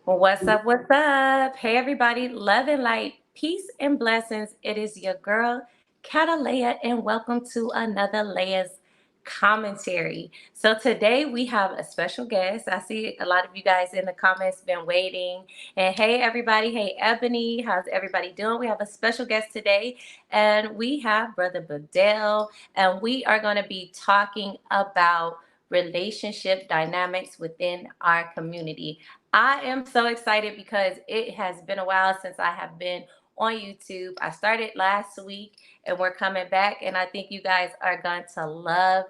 What's up? What's up? Hey, everybody. Love and light, peace and blessings. It is your girl, Catelayah, and welcome to another Layers commentary. So, today we have a special guest. I see a lot of you guys in the comments been waiting. And hey, everybody. Hey, Ebony. How's everybody doing? We have a special guest today, and we have Brother Bedell, and we are going to be talking about relationship dynamics within our community. I am so excited because it has been a while since I have been on YouTube. I started last week and we're coming back, and I think you guys are going to love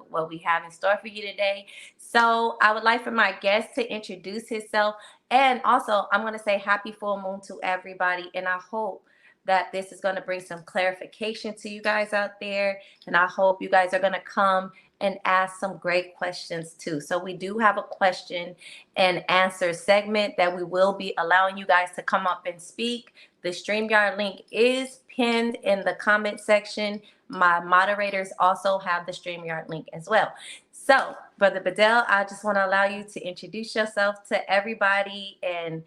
what we have in store for you today. So, I would like for my guest to introduce himself, and also I'm going to say happy full moon to everybody, and I hope that this is going to bring some clarification to you guys out there, and I hope you guys are going to come and ask some great questions too. So we do have a question and answer segment that we will be allowing you guys to come up and speak. The StreamYard link is pinned in the comment section. My moderators also have the StreamYard link as well. So, Brother Bedell, I just want to allow you to introduce yourself to everybody and,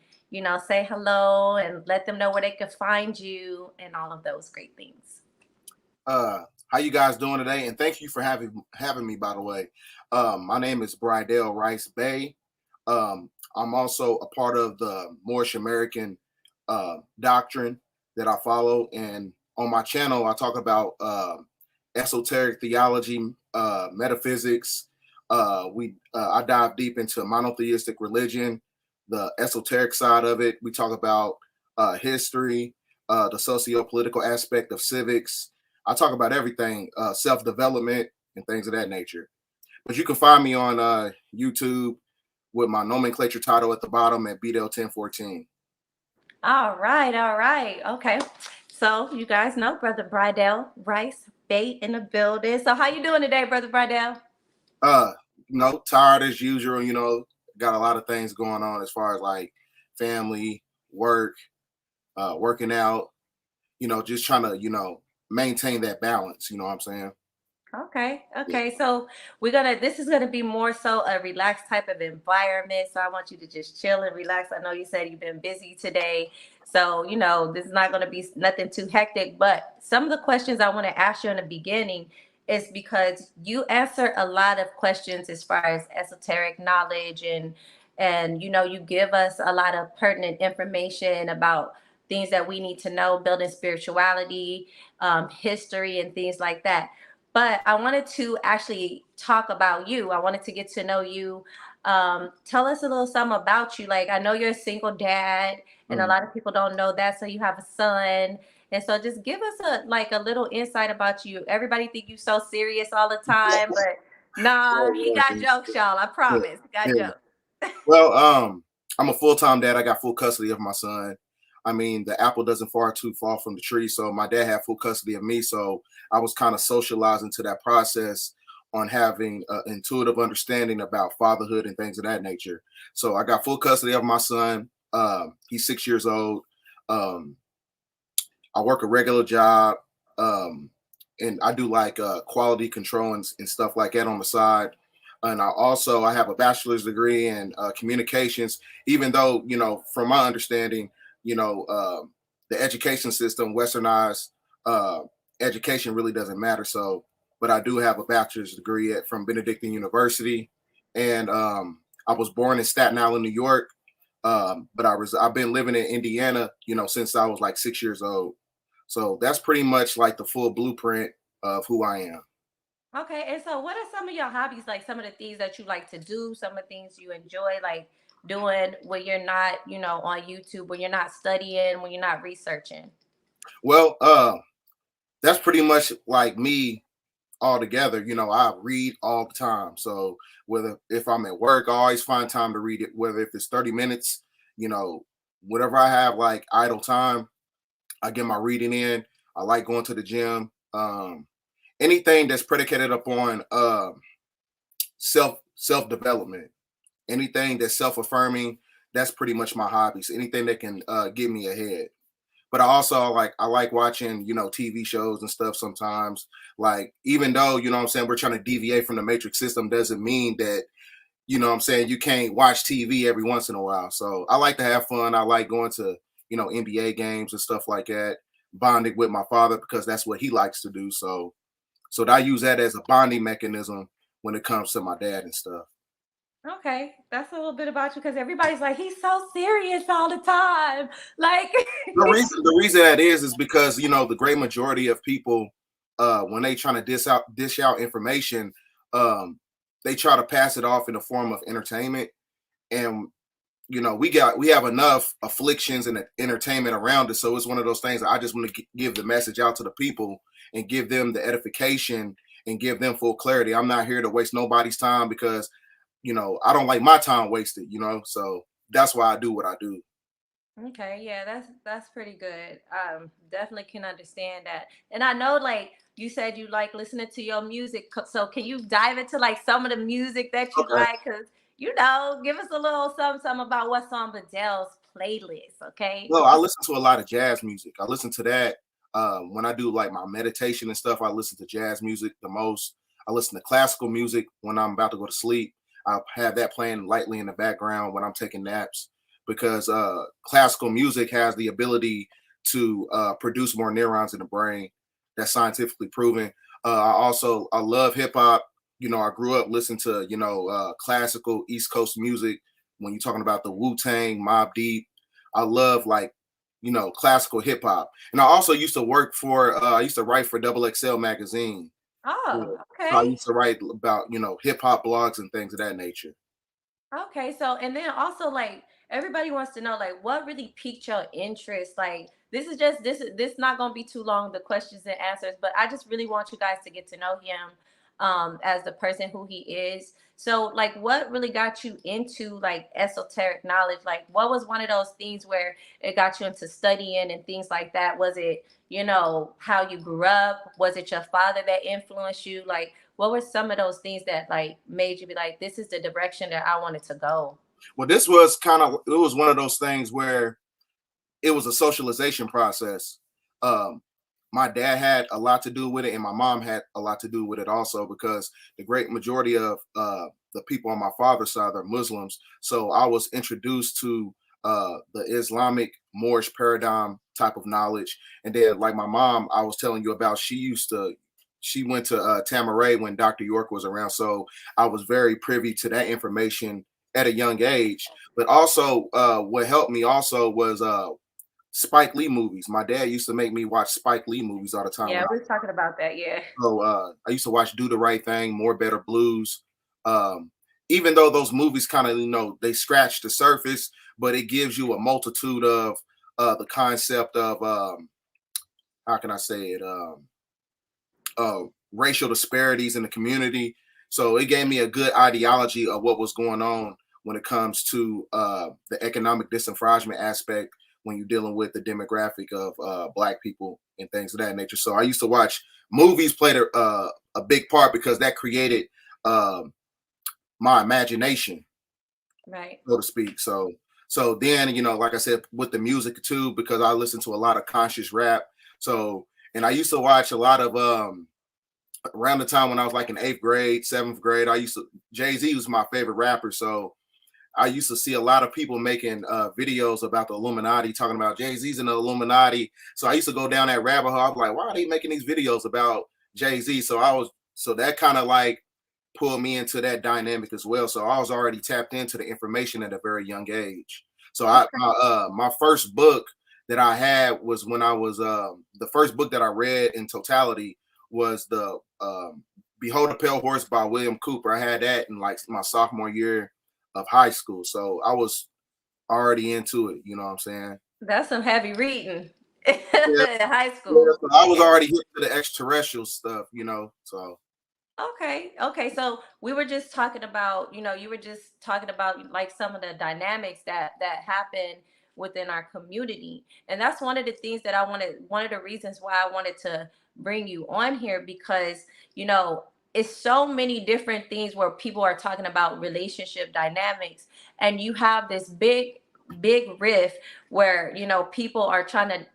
say hello and let them know where they can find you and all of those great things. How you guys doing today? And thank you for having me, by the way. My name is Bdell Rice Bay. I'm also a part of the Moorish American doctrine that I follow. And on my channel, I talk about esoteric theology, metaphysics. I dive deep into monotheistic religion, the esoteric side of it. We talk about history, the socio-political aspect of civics. I talk about everything, self-development and things of that nature. But you can find me on YouTube with my nomenclature title at the bottom at Bdell 1014. All right. Okay. So you guys know Brother Bridell Rice Bay in the building. So how you doing today, Brother Bridell? Uh, tired as usual, got a lot of things going on as far as like family, work, working out, just trying to, maintain that balance, you know what I'm saying? Okay. So this is gonna be more so a relaxed type of environment. So I want you to just chill and relax. I know you said you've been busy today. So, this is not gonna be nothing too hectic. But some of the questions I want to ask you in the beginning is because you answer a lot of questions as far as esoteric knowledge and you give us a lot of pertinent information about things that we need to know, building spirituality, history, and things like that. But I wanted to actually talk about you. I wanted to get to know you. Tell us a little something about you. Like, I know you're a single dad, and a lot of people don't know that. So you have a son, and so just give us a little insight about you. Everybody think you so serious all the time, but nah, he got jokes, y'all. I promise, he got jokes. Well, I'm a full-time dad. I got full custody of my son. I mean, the apple doesn't fall from the tree. So my dad had full custody of me. So I was kind of socializing to that process on having an intuitive understanding about fatherhood and things of that nature. So I got full custody of my son. He's 6 years old. I work a regular job. And I do like quality control and stuff like that on the side. And I have a bachelor's degree in communications, even though, from my understanding, the education system, westernized education really doesn't matter. So, but I do have a bachelor's degree from Benedictine University. And I was born in Staten Island, New York. But I've been living in Indiana, since I was like 6 years old. So that's pretty much like the full blueprint of who I am. Okay, and so what are some of your hobbies, like some of the things that you like to do, some of the things you enjoy, like doing when you're not, on YouTube, when you're not studying, when you're not researching? Well, that's pretty much like me all together. I read all the time. So if I'm at work, I always find time to read it, whether if it's 30 minutes, whatever I have like idle time, I get my reading in. I like going to the gym. Anything that's predicated upon self development, anything that's self affirming, that's pretty much my hobbies. Anything that can get me ahead. But I like watching TV shows and stuff sometimes. Like even though what I'm saying, we're trying to deviate from the matrix system, doesn't mean that you know what I'm saying, you can't watch TV every once in a while. So I like to have fun. I like going to, you know, NBA games and stuff like that, bonding with my father because that's what he likes to do. So I use that as a bonding mechanism when it comes to my dad and stuff. Okay, that's a little bit about you because everybody's like, he's so serious all the time. Like, The reason that is because, you know, the great majority of people, when they trying to dish out information, um, they try to pass it off in the form of entertainment. And you know, we have enough afflictions and entertainment around us, so it's one of those things that I just want to give the message out to the people and give them the edification and give them full clarity. I'm not here to waste nobody's time because, you know, I don't like my time wasted, you know, so that's why I do what I do. okay, yeah, that's pretty good. Definitely can understand that. And I know, like you said, you like listening to your music. So can you dive into like some of the music that you Okay. like? Cause give us a little something about what's on Bedell's playlist. Okay. Well, I listen to a lot of jazz music. I listen to that when I do like my meditation and stuff. I listen to jazz music the most. I listen to classical music when I'm about to go to sleep. I have that playing lightly in the background when I'm taking naps because classical music has the ability to produce more neurons in the brain. That's scientifically proven. I love hip hop. You know, I grew up listening to, you know, classical East Coast music. When you're talking about the Wu Tang, Mob Deep, I love like, you know, classical hip hop. And I also used to work for I used to write for Double XL magazine. Yeah. Oh, So I okay. used to write about, you know, hip hop blogs and things of that nature. Okay, so and then also like everybody wants to know like what really piqued your interest. Like this is not gonna be too long, the questions and answers, but I just really want you guys to get to know him as the person who he is. So like what really got you into like esoteric knowledge? Like what was one of those things where it got you into studying and things like that? Was it, how you grew up? Was it your father that influenced you? Like what were some of those things that like made you be like, this is the direction that I wanted to go? Well, this was kind of it was one of those things where it was a socialization process. Um, my dad had a lot to do with it, and my mom had a lot to do with it also because the great majority of the people on my father's side are Muslims. So I was introduced to the Islamic Moorish paradigm type of knowledge, and then like my mom, I was telling you about, she went to Tamaray when Dr. York was around, so I was very privy to that information at a young age. But also, what helped me also was Spike Lee movies. My dad used to make me watch Spike Lee movies all the time Yeah, when I we were talking about that. Yeah. so I used to watch Do the Right Thing, More Better Blues. Um, Even though those movies kind of, you know, they scratch the surface, but it gives you a multitude of the concept of how can I say it, uh, racial disparities in the community. So it gave me a good ideology of what was going on when it comes to the economic disenfranchisement aspect when you're dealing with the demographic of Black people and things of that nature. So I used to watch movies played a big part because that created um, my imagination, Right. so to speak. So then, you know, like I said, with the music too, because I listen to a lot of conscious rap. So and I used to watch a lot of around the time when I was like in eighth grade, seventh grade, Jay-Z was my favorite rapper. So I used to see a lot of people making videos about the Illuminati, talking about Jay-Z's in the Illuminati. So I used to go down that rabbit hole. I was like, why are they making these videos about Jay-Z? So that kind of like pulled me into that dynamic as well. So I was already tapped into the information at a very young age. So my first book that I had was when I was the first book that I read in totality was the Behold a Pale Horse by William Cooper. I had that in like my sophomore year of high school. So I was already into it, you know what I'm saying? That's some heavy reading Yeah, in high yeah. school. So I was already hit to the extraterrestrial stuff, you know. So Okay. Okay. So we were just talking about, you were just talking about like some of the dynamics that happen within our community. And that's one of the things that one of the reasons why I wanted to bring you on here because, it's so many different things where people are talking about relationship dynamics and you have this big rift where, people are trying to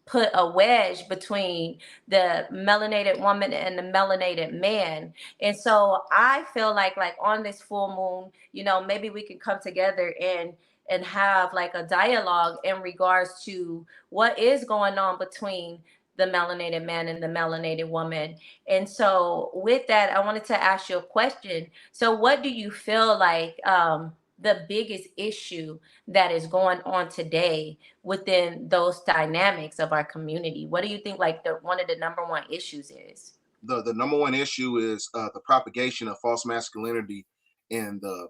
put a wedge between the melanated woman and the melanated man. And so I feel like on this full moon, maybe we can come together and have like a dialogue in regards to what is going on between the melanated man and the melanated woman. And so with that, I wanted to ask you a question. So what do you feel like the biggest issue that is going on today within those dynamics of our community? What do you think like one of the number one issues is? The number one issue is the propagation of false masculinity in the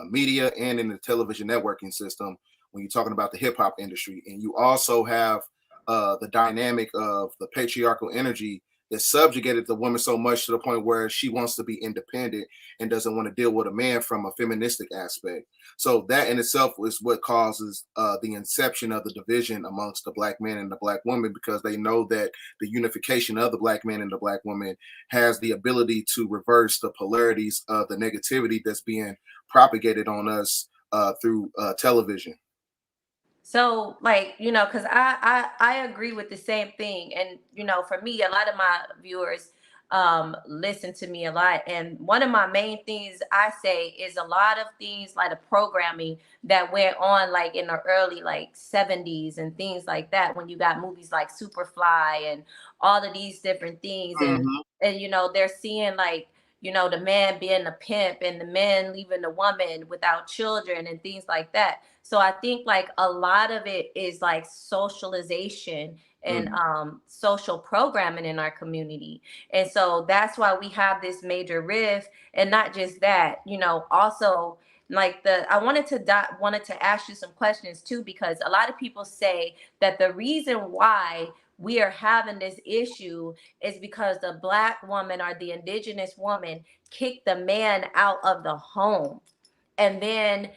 media and in the television networking system when you're talking about the hip hop industry. And you also have the dynamic of the patriarchal energy that subjugated the woman so much to the point where she wants to be independent and doesn't want to deal with a man from a feministic aspect. So that in itself is what causes the inception of the division amongst the black man and the black woman, because they know that the unification of the black man and the black woman has the ability to reverse the polarities of the negativity that's being propagated on us through television. So like, because I agree with the same thing. And, for me, a lot of my viewers listen to me a lot. And one of my main things I say is a lot of things like the programming that went on like in the early like 70s and things like that, when you got movies like Superfly and all of these different things. Mm-hmm. And they're seeing like, the man being a pimp and the man leaving the woman without children and things like that. So I think like a lot of it is like socialization and Mm-hmm. social programming in our community. And so that's why we have this major rift. And not just that, also like I wanted to ask you some questions too, because a lot of people say that the reason why we are having this issue is because the black woman or the indigenous woman kicked the man out of the home. And then,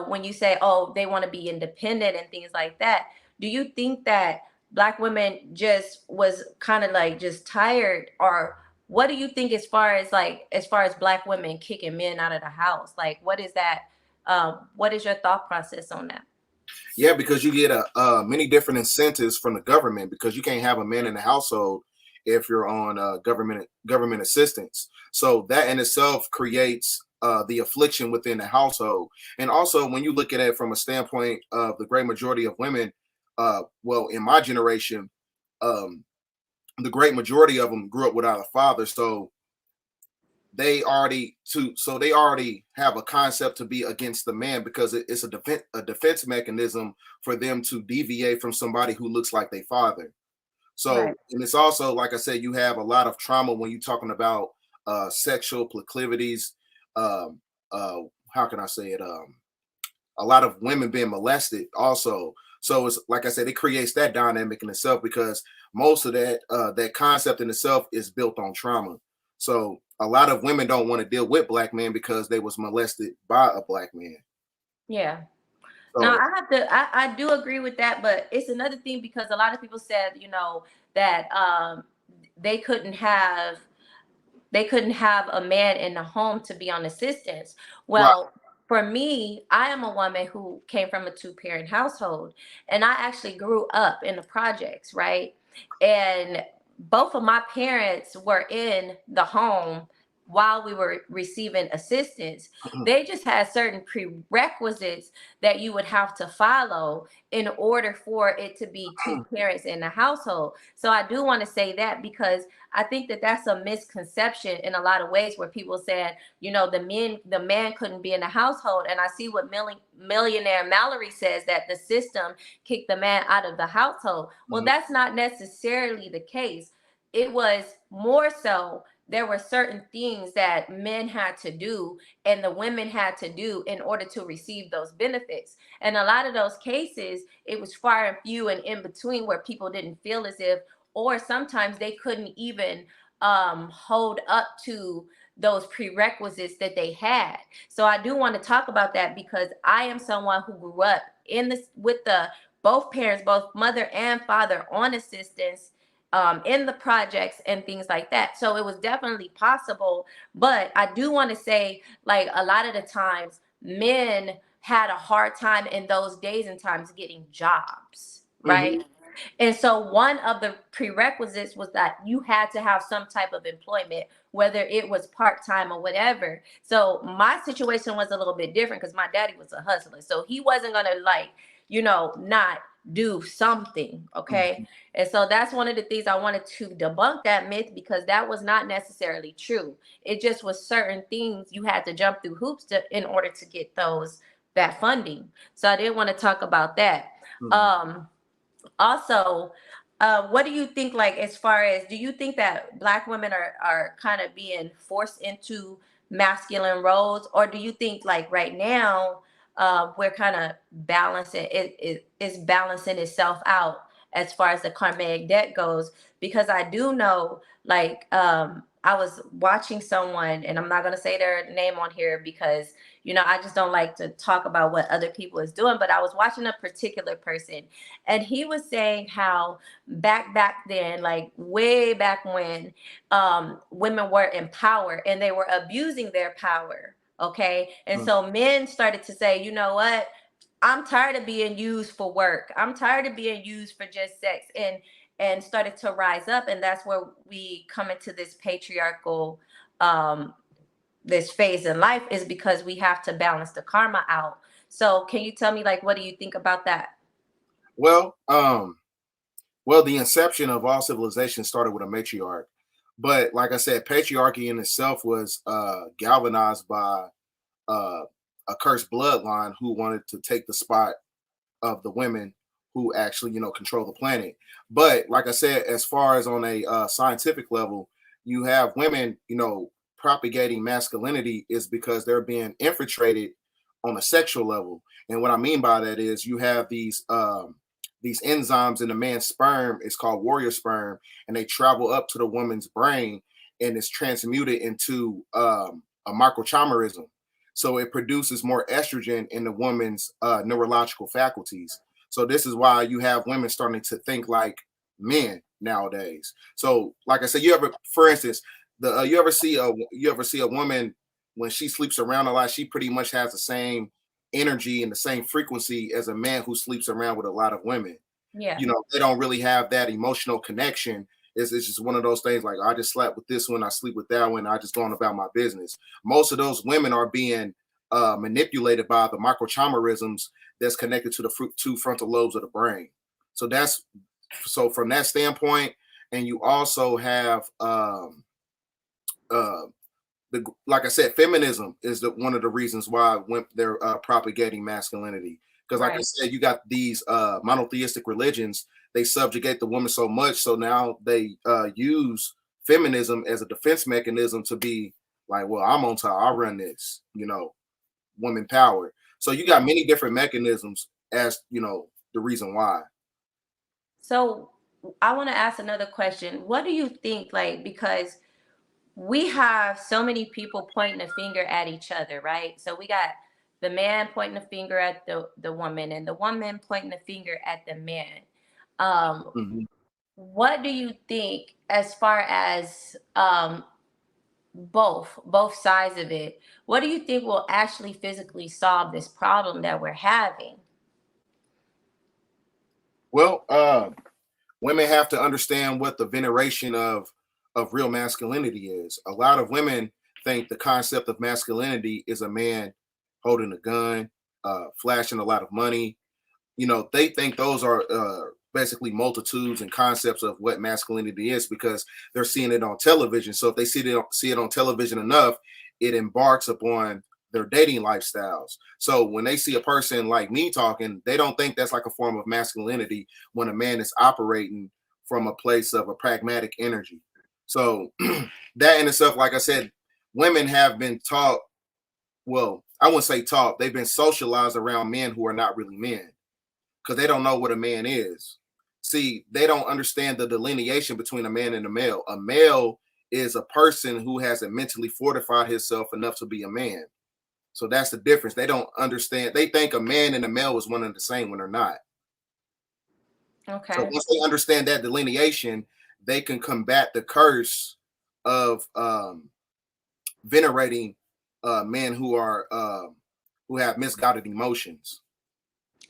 when you say, oh, they want to be independent and things like that, do you think that black women just was kind of like just tired? Or what do you think as far as black women kicking men out of the house? Like, what is that? What is your thought process on that? Yeah, because you get many different incentives from the government, because you can't have a man in the household if you're on government assistance. So that in itself creates the affliction within the household. And also, when you look at it from a standpoint of the great majority of women, well, in my generation, um, the great majority of them grew up without a father. So they already have a concept to be against the man, because it's a defense mechanism for them to deviate from somebody who looks like their father. So, Right. and it's also, like I said, you have a lot of trauma when you're talking about sexual proclivities. Um, how can I say it? A lot of women being molested also. So it's like I said, it creates that dynamic in itself, because most of that concept in itself is built on trauma. So a lot of women don't want to deal with black men because they was molested by a black man. Yeah. Now So I do agree with that, but it's another thing because a lot of people said, that they couldn't have they couldn't have a man in the home to be on assistance. right. Well, for me, I am a woman who came from a two-parent household, and I actually grew up in the projects, right? And both of my parents were in the home while we were receiving assistance. They just had certain prerequisites that you would have to follow in order for it to be two parents in the household. So I do want to say that, because I think that that's a misconception in a lot of ways, where people said, the man couldn't be in the household. And I see what millionaire Mallory says, that the system kicked the man out of the household. Well, Mhm. that's not necessarily the case. It was more so there were certain things that men had to do and the women had to do in order to receive those benefits. And a lot of those cases, it was far and few and in between, where people didn't feel as if, or sometimes they couldn't even hold up to those prerequisites that they had. So I do want to talk about that, because I am someone who grew up in this with the both parents, both mother and father, on assistance in the projects and things like that. So it was definitely possible. But I do want to say, like, a lot of the times men had a hard time in those days and times getting jobs, Mhm. right? And so one of the prerequisites was that you had to have some type of employment, whether it was part-time or whatever. So my situation was a little bit different because my daddy was a hustler. So he wasn't going to like, not do something. Okay. And so that's one of the things I wanted to debunk that myth, because that was not necessarily true. It just was certain things you had to jump through hoops in order to get that funding. So I didn't want to talk about that. Also, what do you think, like, as far as, do you think that Black women are kind of being forced into masculine roles, or do you think like right now we're kind of balancing it's balancing itself out as far as the karmic debt goes? Because I do know, like, I was watching someone, and I'm not going to say their name on here because I just don't like to talk about what other people is doing, but I was watching a particular person, and he was saying how back then, like way back when, women were in power and they were abusing their power. Okay. And so men started to say, you know what? I'm tired of being used for work. I'm tired of being used for just sex, and started to rise up. And that's where we come into this patriarchal this phase in life, is because we have to balance the karma out. So can you tell me, like, what do you think about that? Well, the inception of all civilization started with a matriarch. But like I said, patriarchy in itself was galvanized by uh, a cursed bloodline who wanted to take the spot of the women who actually, control the planet. But like I said, as far as on a scientific level, you have women, propagating masculinity is because they're being infiltrated on a sexual level. And what I mean by that is you have these enzymes in the man's sperm. It's called warrior sperm, and they travel up to the woman's brain, and it's transmuted into a microchimerism. So it produces more estrogen in the woman's neurological faculties. So this is why you have women starting to think like men nowadays. So, like I said, for instance, you ever see a woman when she sleeps around a lot? She pretty much has the same energy and the same frequency as a man who sleeps around with a lot of women. Yeah. They don't really have that emotional connection. It's just one of those things like, I just slept with this one, I sleep with that one, I just going about my business. Most of those women are being manipulated by the microchimerisms that's connected to the two frontal lobes of the brain. So from that standpoint, and you also have like I said, feminism is one of the reasons why they're propagating masculinity. Because, like I said, you got these monotheistic religions. They subjugate the woman so much, so now they use feminism as a defense mechanism to be like, well, I'm on top, I run this, woman power. So you got many different mechanisms as the reason why. So I want to ask another question. What do you think, like, because we have so many people pointing a finger at each other, right? So we got the man pointing a finger at the woman, and the woman pointing a finger at the man. Mm-hmm. What do you think, as far as both sides of it, what do you think will actually physically solve this problem that we're having? Well, women have to understand what the veneration of real masculinity is. A lot of women think the concept of masculinity is a man holding a gun, flashing a lot of money. They think those are basically multitudes and concepts of what masculinity is because they're seeing it on television. So if they see it on television enough, it embarks upon their dating lifestyles. So when they see a person like me talking, they don't think that's like a form of masculinity when a man is operating from a place of a pragmatic energy. So that in itself, like I said, women have been taught, well, I wouldn't say taught, they've been socialized around men who are not really men because they don't know what a man is. See, they don't understand the delineation between a man and a male. A male is a person who hasn't mentally fortified himself enough to be a man. So that's the difference. They don't understand. They think a man and a male is one and the same when they're not. So Okay. once they understand that delineation, they can combat the curse of venerating men who have misguided emotions.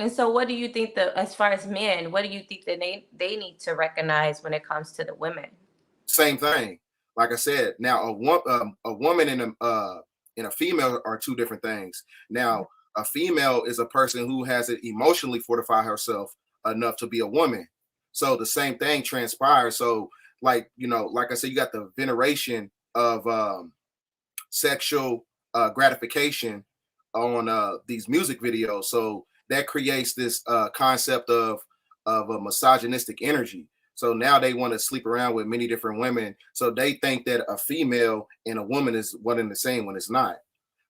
And so what do you think as far as men, what do you think that they need to recognize when it comes to the women? Same thing. Like I said, now a woman and a female are two different things. Now, a female is a person who hasn't emotionally fortified herself enough to be a woman. So the same thing transpires. So, like, like I said, you got the veneration of sexual gratification on these music videos. So that creates this concept of a misogynistic energy. So now they want to sleep around with many different women. So they think that a female and a woman is one and the same when it's not.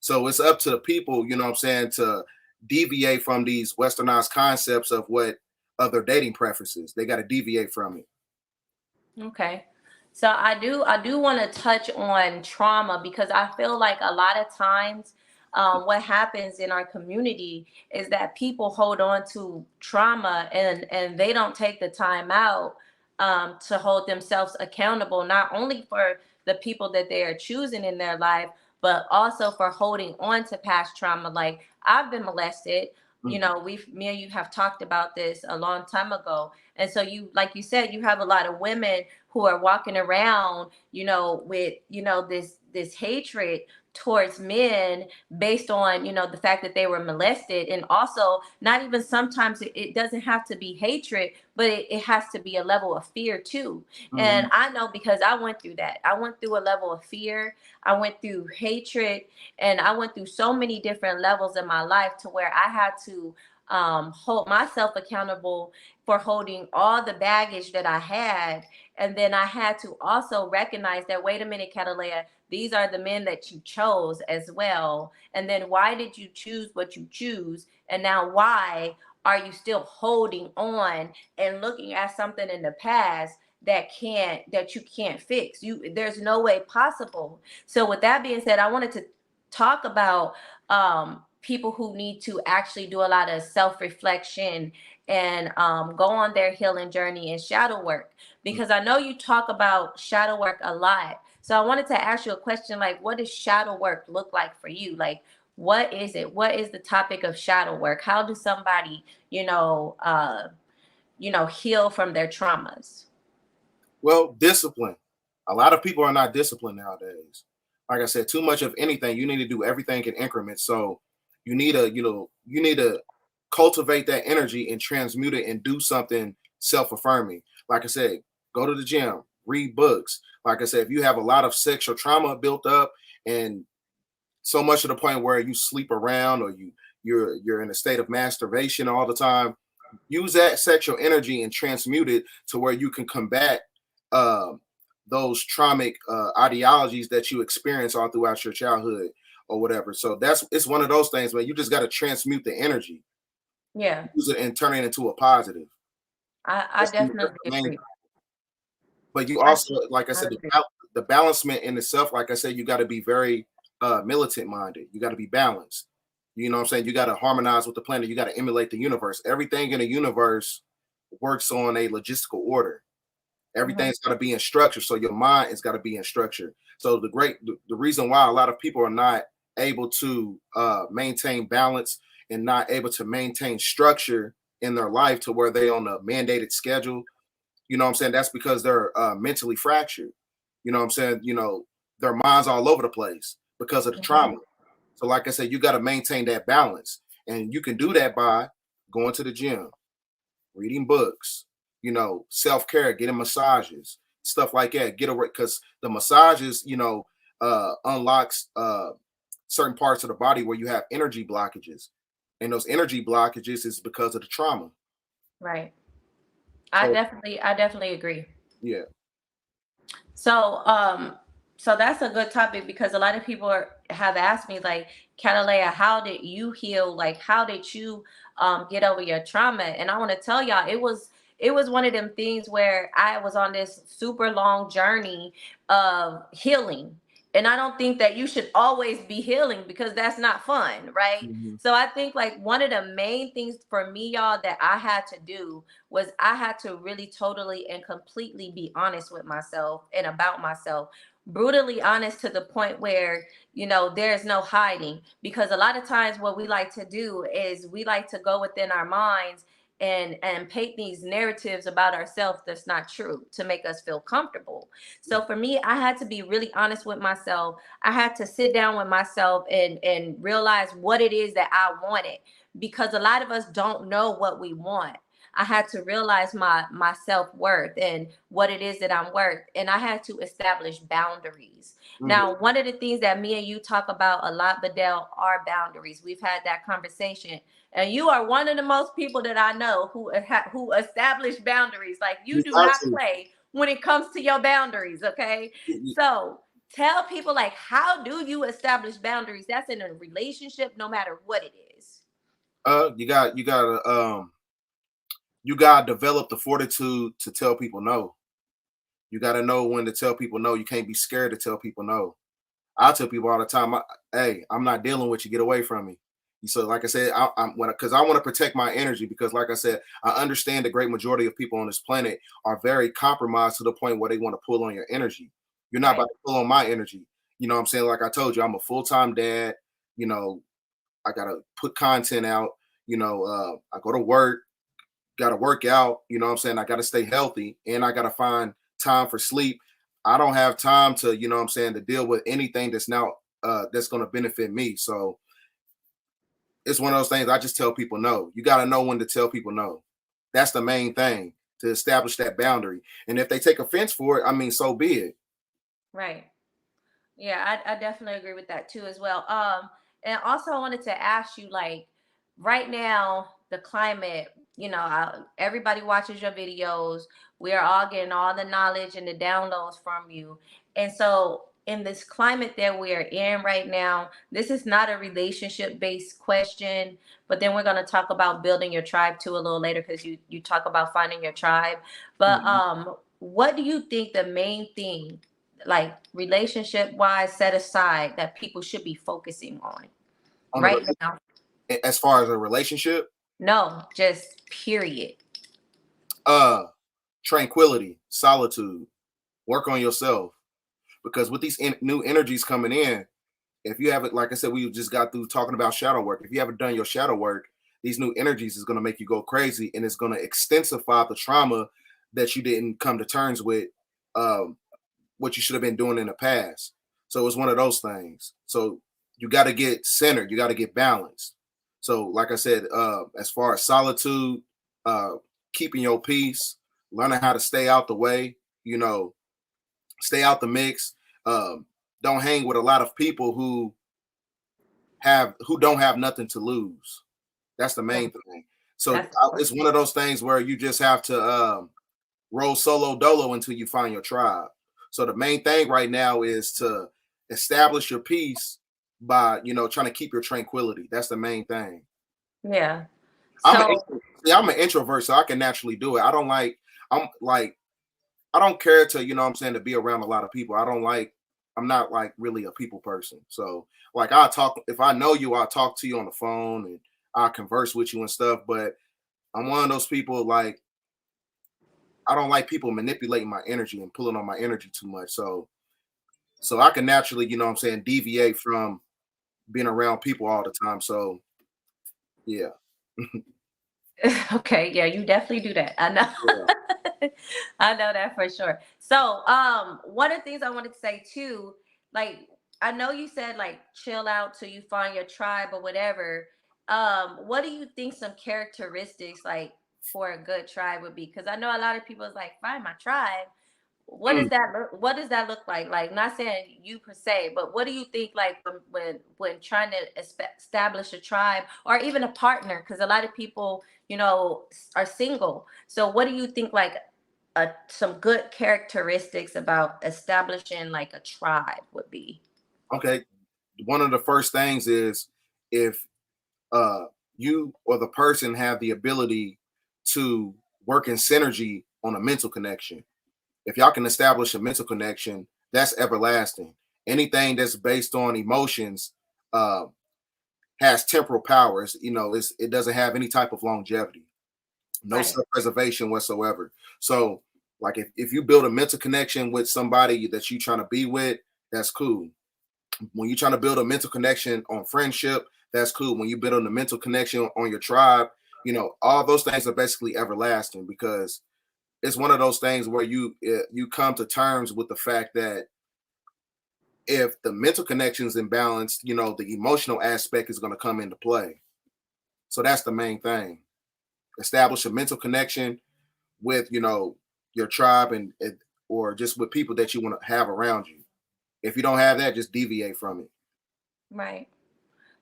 So it's up to the people, you know what I'm saying, to deviate from these westernized concepts of what other dating preferences. They got to deviate from it. Okay. So I do want to touch on trauma because I feel like a lot of times what happens in our community is that people hold on to trauma and they don't take the time out to hold themselves accountable, not only for the people that they are choosing in their life, but also for holding on to past trauma. Like I've been molested. You know, me and you have talked about this a long time ago. And so you, like you said, you have a lot of women who are walking around, with, this hatred towards men based on, the fact that they were molested. And also, not even sometimes it doesn't have to be hatred, but it has to be a level of fear too. And I know because I went through that. I went through a level of fear. I went through hatred, and I went through so many different levels in my life to where I had to hold myself accountable for holding all the baggage that I had. And then I had to also recognize that, wait a minute, Catelayah, these are the men that you chose as well. And then why did you choose what you choose? And now why are you still holding on and looking at something in the past that you can't fix? There's no way possible. So with that being said, I wanted to talk about people who need to actually do a lot of self-reflection and go on their healing journey and shadow work, because I know you talk about shadow work a lot. So I wanted to ask you a question, like, what does shadow work look like for you? Like, what is it? What is the topic of shadow work? How do somebody, heal from their traumas? Well, discipline. A lot of people are not disciplined nowadays. Like I said, too much of anything. You need to do everything in increments. So you need to cultivate that energy and transmute it and do something self-affirming. Like I said, go to the gym, read books. Like I said, if you have a lot of sexual trauma built up and so much to the point where you sleep around or you're in a state of masturbation all the time, use that sexual energy and transmute it to where you can combat uh, those traumatic ideologies that you experience all throughout your childhood or whatever. So it's one of those things, man. You just got to transmute the energy, Yeah, use it and turn it into a positive. I That's definitely the main. agree. But you I also, like I said, agree. the balancement in itself, like I said, you got to be very militant minded. You got to be balanced. You know what I'm saying? You got to harmonize with the planet. You got to emulate the universe. Everything in the universe works on a logistical order. Mhm. Everything's got to be in structure. So your mind has got to be in structure. So the reason why a lot of people are not able to maintain balance and not able to maintain structure in their life to where they on a mandated schedule, you know what I'm saying? That's because they're mentally fractured. You know what I'm saying? Their minds all over the place because of the Mhm. trauma. So like I said, you got to maintain that balance. And you can do that by going to the gym, reading books, self-care, getting massages, stuff like that. Get away, because the massages, unlocks certain parts of the body where you have energy blockages. And those energy blockages is because of the trauma. Right. So I definitely agree. yeah. So, so that's a good topic because a lot of people have asked me, like, Catalea, how did you heal? Like, how did you get over your trauma? And I want to tell y'all, it was one of them things where I was on this super long journey of healing. And I don't think that you should always be healing because that's not fun, right? Mhm. So I think like one of the main things for me, y'all, that I had to do was I had to really totally and completely be honest with myself and about myself brutally honest to the point where, there's no hiding. Because a lot of times what we like to do is we like to go within our minds and paint these narratives about ourselves that's not true to make us feel comfortable. So for me, I had to be really honest with myself. I had to sit down with myself and realize what it is that I wanted, because a lot of us don't know what we want. I had to realize my self-worth and what it is that I'm worth. And I had to establish boundaries. Now, one of the things that me and you talk about a lot, Bedell, are boundaries. We've had that conversation. And you are one of the most people that I know who establish boundaries. Like, you do not play when it comes to your boundaries, okay? So tell people, like, how do you establish boundaries? That's in a relationship, no matter what it is. You gotta develop the fortitude to tell people no. You gotta know when to tell people no. You can't be scared to tell people no. I tell people all the time, hey, I'm not dealing with you. Get away from me. So, like I said, because I want to protect my energy. Because, like I said, I understand the great majority of people on this planet are very compromised to the point where they want to pull on your energy. You're not about to pull on my energy. You know what I'm saying? Like I told you, I'm a full-time dad. You know, I gotta put content out. I go to work, gotta work out. You know what I'm saying? I gotta stay healthy, and I gotta find time for sleep. I don't have time to, you know what I'm saying, to deal with anything that's going to benefit me. So it's one of those things I just tell people no. You got to know when to tell people no. That's the main thing, to establish that boundary. And if they take offense for it, I mean, so be it. Right. Yeah, I definitely agree with that too as well. And also I wanted to ask you, like, right now, the climate, everybody watches your videos. We are all getting all the knowledge and the downloads from you. And so in this climate that we are in right now, this is not a relationship based question, but then we're going to talk about building your tribe too a little later, because you talk about finding your tribe. But what do you think the main thing, like relationship wise, set aside, that people should be focusing On right now? as far as a relationship, No, just period. tranquility, solitude, work on yourself. Because with these new energies coming in, if you haven't, like I said, we just got through talking about shadow work. If you haven't done your shadow work, these new energies is going to make you go crazy, and it's going to extensify the trauma that you didn't come to terms with, what you should have been doing in the past. So it's one of those things. So you got to get centered. You got to get balanced. So, like I said, as far as solitude, uh, keeping your peace, learning how to stay out the way, stay out the mix. Don't hang with a lot of people who don't have nothing to lose. That's the main thing. So it's one of those things where you just have to roll solo dolo until you find your tribe. So the main thing right now is to establish your peace by trying to keep your tranquility. That's the main thing. Yeah. I'm an So I'm an introvert, so I can naturally do it. I'm like I don't care to, I'm saying, to be around a lot of people. I'm not like really a people person. So like I'll talk, if I know you, I'll talk to you on the phone and I'll converse with you and stuff. But I'm one of those people, like, I don't like people manipulating my energy and pulling on my energy too much. So I can naturally, deviate from being around people all the time. So yeah. okay, yeah, you definitely do that. I know. Yeah. I know that for sure. So, one of the things I wanted to say too, like, I know you said like chill out till you find your tribe or whatever. What do you think some characteristics, like, for a good tribe would be? Because I know a lot of people is like, find my tribe. What does that look like? Like, not saying you per se, but what do you think, like, when trying to establish a tribe or even a partner? Because a lot of people, are single. So what do you think, like, some good characteristics about establishing like a tribe would be? Okay. One of the first things is, if uh you or the person have the ability to work in synergy on a mental connection. If y'all can establish a mental connection, that's everlasting. Anything that's based on emotions uh has temporal powers. It doesn't have any type of longevity, no Right. self-preservation whatsoever. So Like if you build a mental connection with somebody that you trying to be with, that's cool. When you're trying to build a mental connection on friendship, that's cool. When you build a mental connection on your tribe, all those things are basically everlasting, because it's one of those things where you come to terms with the fact that if the mental connection is imbalanced, the emotional aspect is going to come into play. So that's the main thing. Establish a mental connection with your tribe, and or just with people that you want to have around you. If you don't have that, just deviate from it. Right.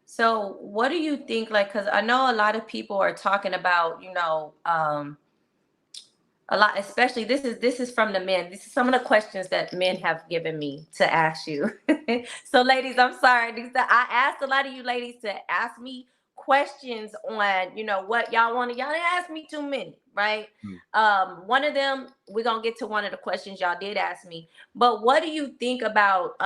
So what do you think, like, because I know a lot of people are talking about, a lot, especially this is from the men. This is some of the questions that men have given me to ask you. So ladies, I'm sorry, I asked a lot of you ladies to ask me questions on what y'all want to. Y'all didn't ask me too many, right? Hmm. One of them, we're gonna get to one of the questions y'all did ask me. But what do you think about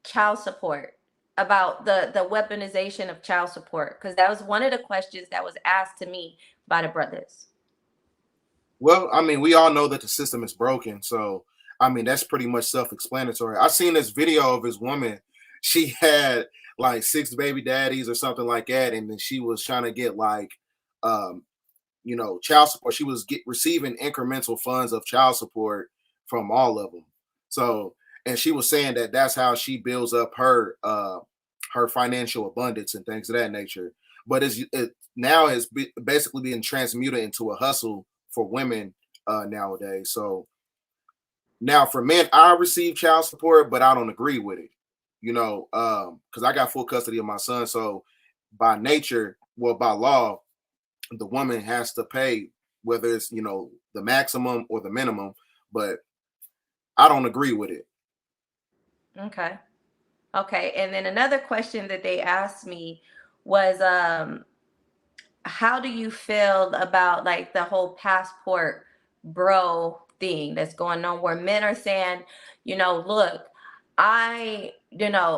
child support, about the weaponization of child support? Because that was one of the questions that was asked to me by the brothers. Well, I mean, we all know that the system is broken. So, I mean, that's pretty much self-explanatory. I seen this video of this woman. She had like 6 baby daddies or something like that, and then she was trying to get like, um, child support. She was receiving incremental funds of child support from all of them. So, and she was saying that that's how she builds up her financial abundance and things of that nature. But now it's basically being transmuted into a hustle for women nowadays. So now for men, I receive child support, but I don't agree with it. Because I got full custody of my son. So by nature, well, by law, the woman has to pay, whether it's the maximum or the minimum. But I don't agree with it. Okay. Okay. And then another question that they asked me was, how do you feel about like the whole passport bro thing that's going on, where men are saying, look,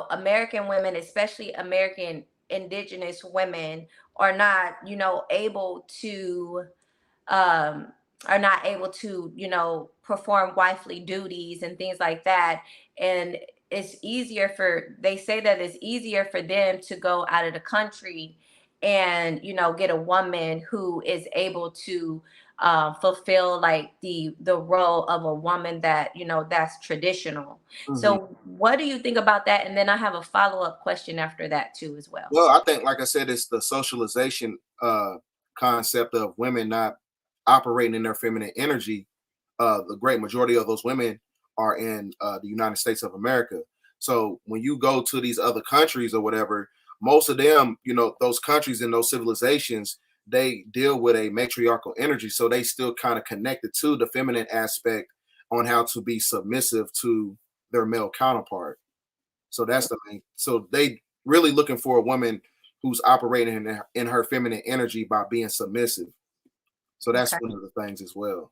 American women, especially American indigenous women, are not, able to um, are not able to, perform wifely duties and things like that. And they say that it's easier for them to go out of the country and, get a woman who is able to fulfill like the role of a woman that, that's traditional. Mhm. So what do you think about that? And then I have a follow-up question after that too, as well. Well, I think, like I said, it's the socialization concept of women not operating in their feminine energy. The great majority of those women are in the United States of America. So when you go to these other countries or whatever, most of them, those countries and those civilizations, they deal with a matriarchal energy. So they still kind of connected to the feminine aspect on how to be submissive to their male counterpart. So that's the main. So they really looking for a woman who's operating in her feminine energy by being submissive. So that's Okay. one of the things as well.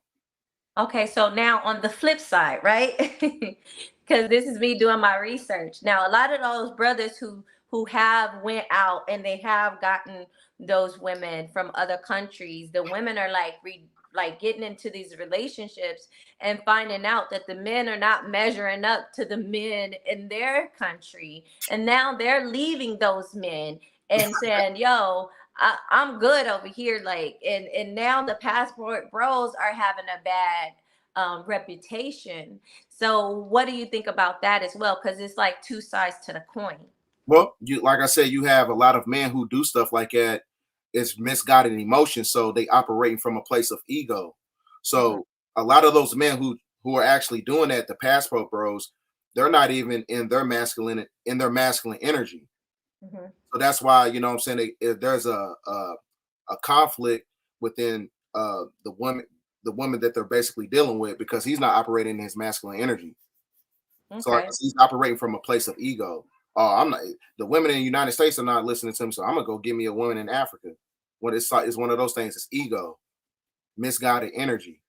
Okay, so now on the flip side, right? Because this is me doing my research. Now, a lot of those brothers who have went out and they have gotten those women from other countries, the women are like like getting into these relationships and finding out that the men are not measuring up to the men in their country, and now they're leaving those men and saying, "Yo, I'm good over here." Like, and now the passport bros are having a bad reputation. So, what do you think about that as well? Because it's like two sides to the coin. Well, you like I said, you have a lot of men who do stuff like that. It's misguided emotion, so they operating from a place of ego. Hmm. So a lot of those men who are actually doing that, the passport bros, they're not even in their masculine energy. Hmm. So that's why what I'm saying, if there's a conflict within the woman that they're basically dealing with, because he's not operating in his masculine energy. So like I Okay. said, he's operating from a place of ego. Oh, I'm not. The women in the United States are not listening to him, so I'm gonna go get me a woman in Africa. What it's like is one of those things. It's ego, misguided energy.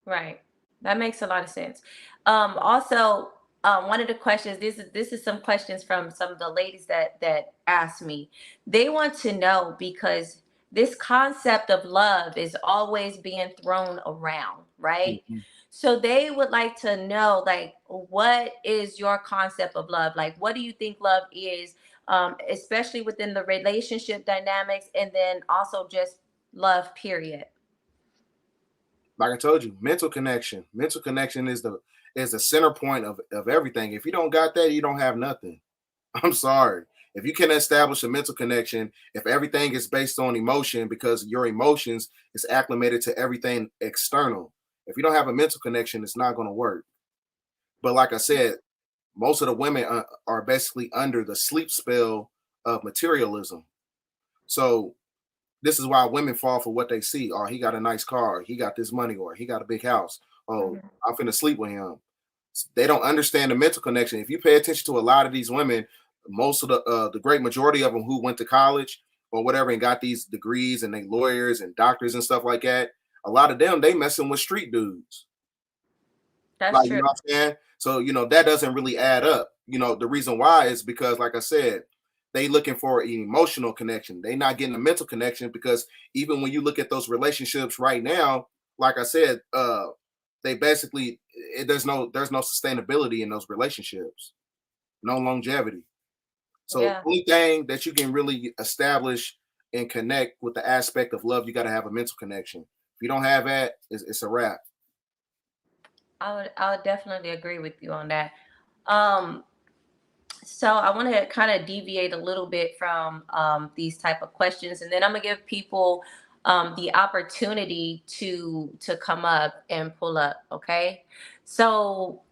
Right. That makes a lot of sense. Also, one of the questions. This is some questions from some of the ladies that asked me. They want to know, because this concept of love is always being thrown around, right? Mhm. So they would like to know, like, what is your concept of love? Like, what do you think love is, especially within the relationship dynamics, and then also just love, period. Like I told you, mental connection. Mental connection is the center point of everything. If you don't got that, you don't have nothing. I'm sorry. If you can establish a mental connection, if everything is based on emotion because your emotions is acclimated to everything external. If you don't have a mental connection, it's not going to work. But like I said, most of the women are basically under the sleep spell of materialism. So this is why women fall for what they see. Oh, he got a nice car. He got this money, or he got a big house. Oh, Mhm. I'm finna sleep with him. They don't understand the mental connection. If you pay attention to a lot of these women, most of the great majority of them who went to college or whatever and got these degrees and they lawyers and doctors and stuff like that, a lot of them they messing with street dudes. That's Like, you true. know what I'm saying? So, that doesn't really add up. The reason why is because, like I said, they looking for an emotional connection. They not getting a mental connection because even when you look at those relationships right now, like I said, they basically there's no sustainability in those relationships, no longevity. So Yeah. anything that you can really establish and connect with the aspect of love, you got to have a mental connection. If you don't have that, it's a wrap. I would definitely agree with you on that. Um, so I want to kind of deviate a little bit from these type of questions, and then I'm gonna give people the opportunity to come up and pull up. Okay, so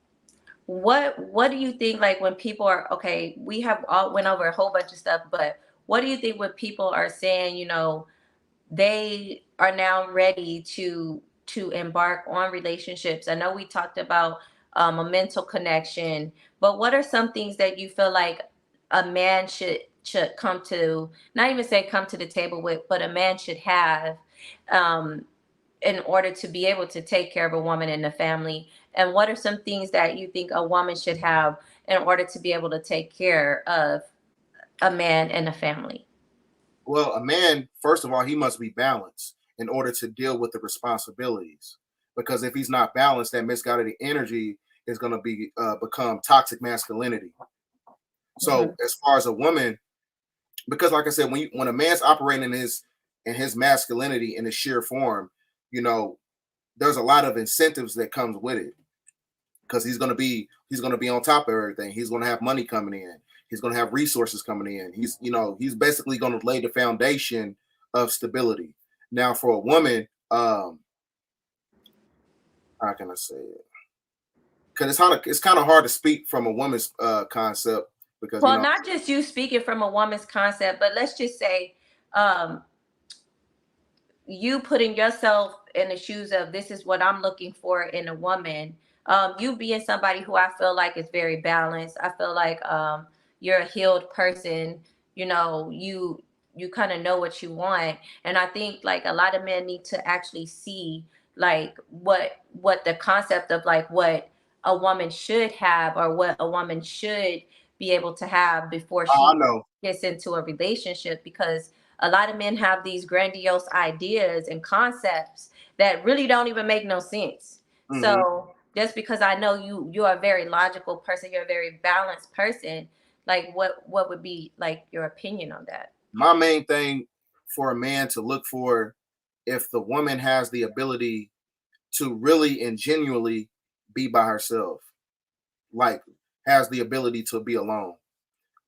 what do you think, like, when people are, okay, we have all went over a whole bunch of stuff, but what do you think when people are saying, they are now ready to embark on relationships? I know we talked about a mental connection, but what are some things that you feel like a man should come to, not even say come to the table with, but a man should have, um, in order to be able to take care of a woman and the family? And what are some things that you think a woman should have in order to be able to take care of a man and a family? Well, a man, first of all, he must be balanced in order to deal with the responsibilities. Because if he's not balanced, that misguided energy is going to be become toxic masculinity. Hmm. So, as far as a woman, because like I said, when a man's operating in his masculinity in his sheer form, you know, there's a lot of incentives that comes with it because he's gonna be on top of everything. He's gonna have money coming in. He's gonna have resources coming in. He's basically gonna lay the foundation of stability. Now, for a woman, how can I say it? Because it's kind of hard to speak from a woman's concept because Well, not just you speaking from a woman's concept, but let's just say, um, you putting yourself in the shoes of, this is what I'm looking for in a woman. You being somebody who I feel like is very balanced. I feel like you're a healed person. You kind of know what you want, and I think like a lot of men need to actually see like what the concept of like what a woman should have, or what a woman should be able to have before I she know. gets into a relationship, because a lot of men have these grandiose ideas and concepts that really don't even make no sense. Hmm. So just because I know you're a very logical person, you're a very balanced person, like what would be like your opinion on that? My main thing for a man to look for, if the woman has the ability to really and genuinely be by herself, like has the ability to be alone.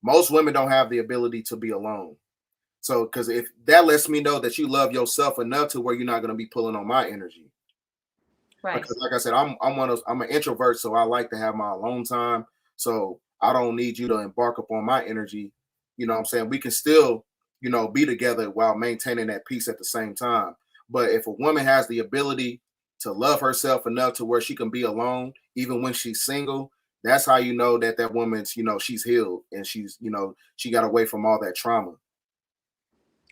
Most women don't have the ability to be alone. So, because if that lets me know that you love yourself enough to where you're not going to be pulling on my energy. Right. Because, like I said, I'm an introvert, so I like to have my alone time. So I don't need you to embark upon my energy. You know what I'm saying? We can still, be together while maintaining that peace at the same time. But if a woman has the ability to love herself enough to where she can be alone, even when she's single, that's how you know that woman's, she's healed and she got away from all that trauma.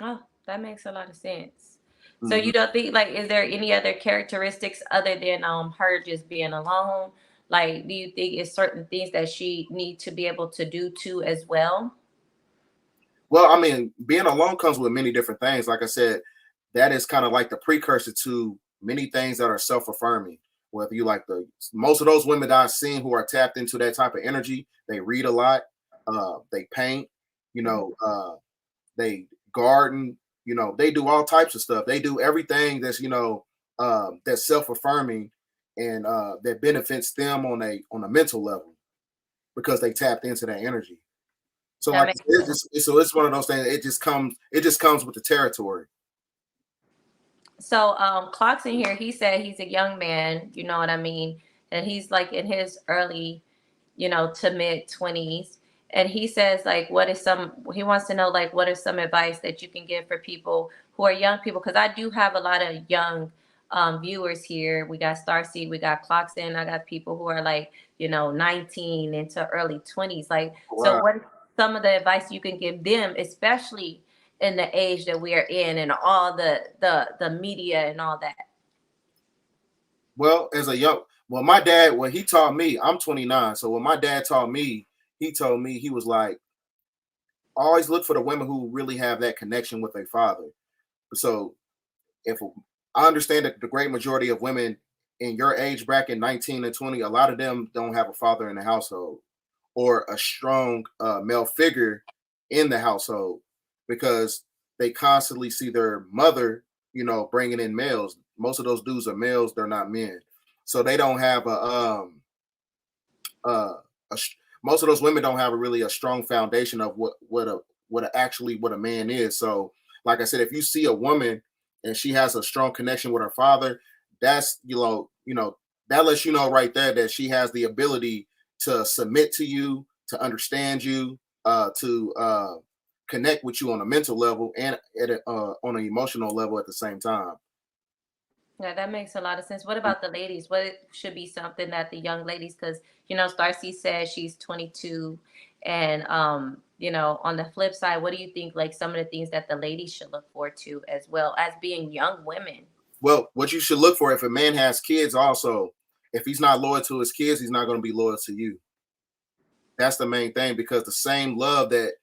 Oh, that makes a lot of sense. So Mhm. you don't think, like, is there any other characteristics other than her just being alone? Like, do you think it's certain things that she need to be able to do too as well? Well, I mean, being alone comes with many different things. Like I said, that is kind of like the precursor to many things that are self-affirming. Whether you like most of those women that I've seen who are tapped into that type of energy, they read a lot, they paint, you know, they garden, you know, they do all types of stuff. They do everything that's, that's self-affirming and that benefits them on a mental level because they tapped into that energy. So That like makes sense. it's one of those things. It just comes with the territory. So Clock's in here. He said he's a young man, you know what I mean? And he's like in his early, to mid 20s. And he says like he wants to know like what is some advice that you can give for people who are young people? Because I do have a lot of young viewers here. We got Starseed, we got Clocks in, I got people who are like, 19 into early 20s. Like, so Wow. what is some of the advice you can give them, especially in the age that we are in and all the media and all that? Well, my dad, when he taught me, I'm 29. So when my dad taught me, he told me, he was like, always look for the women who really have that connection with their father. So if I understand that the great majority of women in your age bracket, 19 and 20, a lot of them don't have a father in the household or a strong male figure in the household because they constantly see their mother, bringing in males. Most of those dudes are males; they're not men, so they don't have uh, a most of those women don't have really a strong foundation of what a man is. So, like I said, if you see a woman and she has a strong connection with her father, that's that lets you know right there that she has the ability to submit to you, to understand you, to connect with you on a mental level and on an emotional level at the same time. Yeah, that makes a lot of sense. What about the ladies? What should be something that the young ladies, because Starcy says she's 22, and on the flip side, what do you think? Like some of the things that the ladies should look forward to, as well as being young women. Well, what you should look for, if a man has kids, also, if he's not loyal to his kids, he's not going to be loyal to you. That's the main thing, because the same love that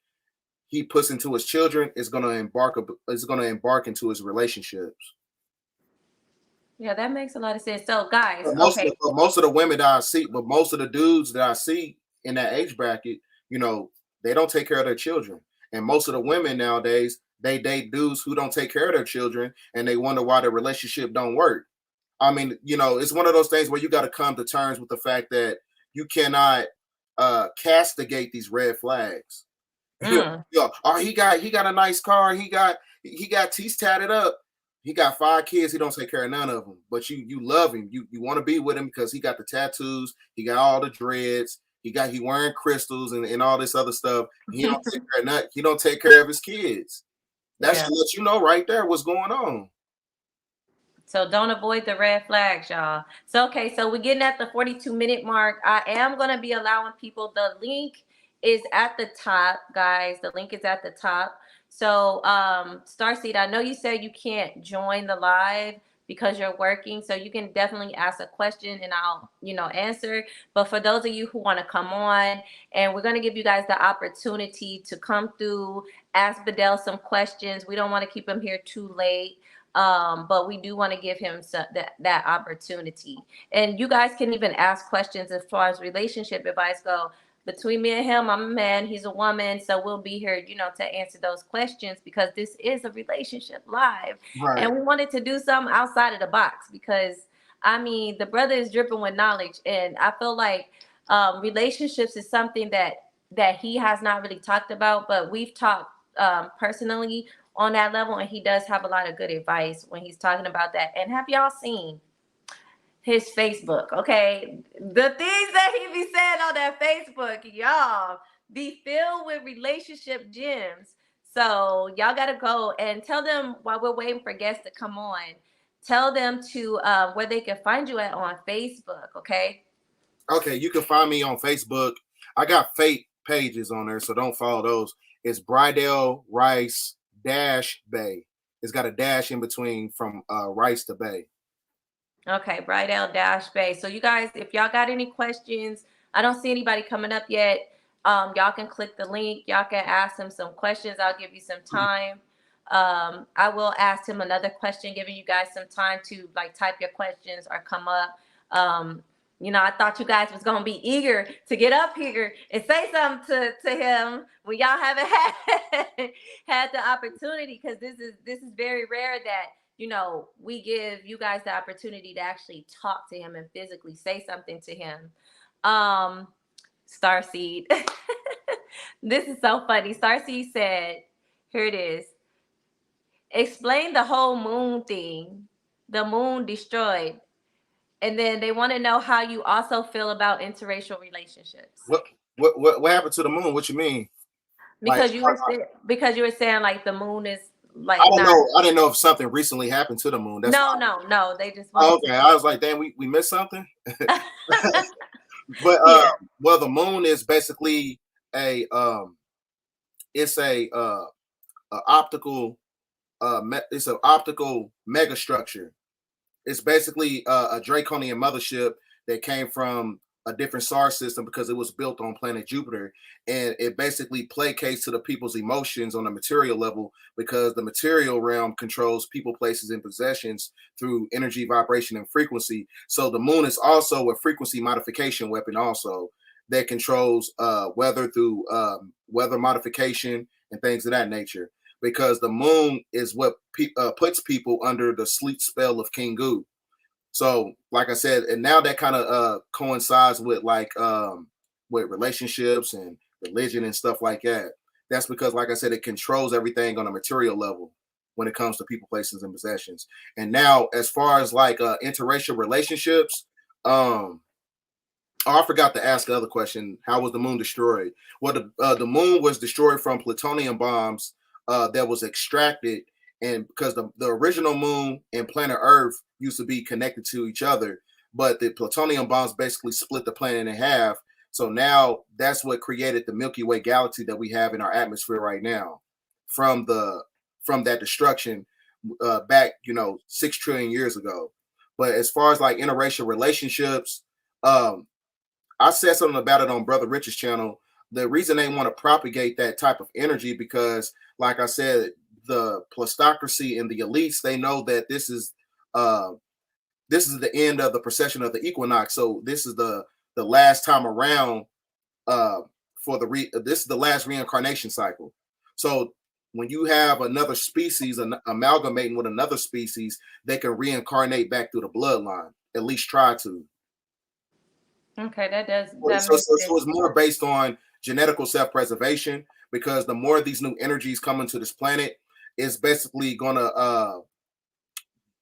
he puts into his children is going to embark into his relationships. Yeah, that makes a lot of sense. So, guys, But okay. most of the women that I see, but most of the dudes that I see in that age bracket, they don't take care of their children. And most of the women nowadays, they date dudes who don't take care of their children, and they wonder why their relationship don't work. I mean, it's one of those things where you got to come to terms with the fact that you cannot castigate these red flags. Mm. Oh, he got a nice car. He got teeth tatted up. He got 5 kids. He don't take care of none of them. But you love him. You want to be with him because he got the tattoos. He got all the dreads. He wearing crystals and all this other stuff. He don't take care of nothing. He don't take care of his kids. That Yeah. should let you know right there what's going on. So don't avoid the red flags, y'all. So okay, so we're getting at the 42-minute mark. I am gonna be allowing people. The link is at the top, guys. The link is at the top. So Starseed, I know you said you can't join the live because you're working. So you can definitely ask a question and I'll, answer. But for those of you who want to come on, and we're gonna give you guys the opportunity to come through, ask Bedell some questions. We don't want to keep him here too late. But we do want to give him that opportunity. And you guys can even ask questions as far as relationship advice go. Between me and him, I'm a man, he's a woman, so we'll be here, to answer those questions because this is a relationship live, Right. and we wanted to do something outside of the box because I mean the brother is dripping with knowledge, and I feel like relationships is something that he has not really talked about, but we've talked personally on that level, and he does have a lot of good advice when he's talking about that. And have y'all seen his Facebook? Okay, the things that he be saying on that Facebook, y'all, be filled with relationship gems. So y'all gotta go and tell them while we're waiting for guests to come on. Tell them to where they can find you at on Facebook. Okay. Okay, you can find me on Facebook. I got fake pages on there, so don't follow those. It's Bridell Rice Dash Bay. It's got a dash in between from Rice to Bay. Okay, Bridell Dash Bay. So you guys, if y'all got any questions, I don't see anybody coming up yet. Y'all can click the link. Y'all can ask him some questions. I'll give you some time. I will ask him another question, giving you guys some time to like type your questions or come up. You know, I thought you guys was gonna be eager to get up here and say something to him when y'all haven't had the opportunity, because this is very rare that, you know, we give you guys the opportunity to actually talk to him and physically say something to him. Starseed. This is so funny. Starseed said, here it is. Explain the whole moon thing. The moon destroyed. And then they want to know how you also feel about interracial relationships. What happened to the moon? What you mean? Like, Because you were saying like the moon is I like don't not. know. I didn't know if something recently happened to the moon. That's No, why. no, no. They just Oh, wanted okay. I was like, damn, we missed something. to. But Yeah. well, the moon is basically a it's a optical it's an optical megastructure. It's basically a Draconian mothership that came from a different star system because it was built on planet Jupiter, and it basically placates to the people's emotions on a material level because the material realm controls people, places, and possessions through energy, vibration, and frequency. So the moon is also a frequency modification weapon, also that controls weather through weather modification and things of that nature. Because the moon is what puts people under the sleep spell of King Gu. So, like I said, and now that kind of coincides with with relationships and religion and stuff like that. That's because, like I said, it controls everything on a material level when it comes to people, places, and possessions. And now, as far as like interracial relationships, oh, I forgot to ask the other question. How was the moon destroyed? Well, the moon was destroyed from plutonium bombs that was extracted, and because the original moon and planet Earth used to be connected to each other, but the plutonium bombs basically split the planet in half. So now that's what created the Milky Way galaxy that we have in our atmosphere right now, from that destruction back 6 trillion years ago. But as far as like interracial relationships, um, I said something about it on Brother Rich's channel. The reason they want to propagate that type of energy because, like I said, the plutocracy and the elites, they know that uh, this is the end of the procession of the equinox. So this is the last time around uh, this is the last reincarnation cycle. So when you have another species amalgamating with another species, they can reincarnate back through the bloodline. At least try to. Okay, that So, makes so, sense. so it's more based on genetical self-preservation because the more these new energies come into this planet, it's basically going to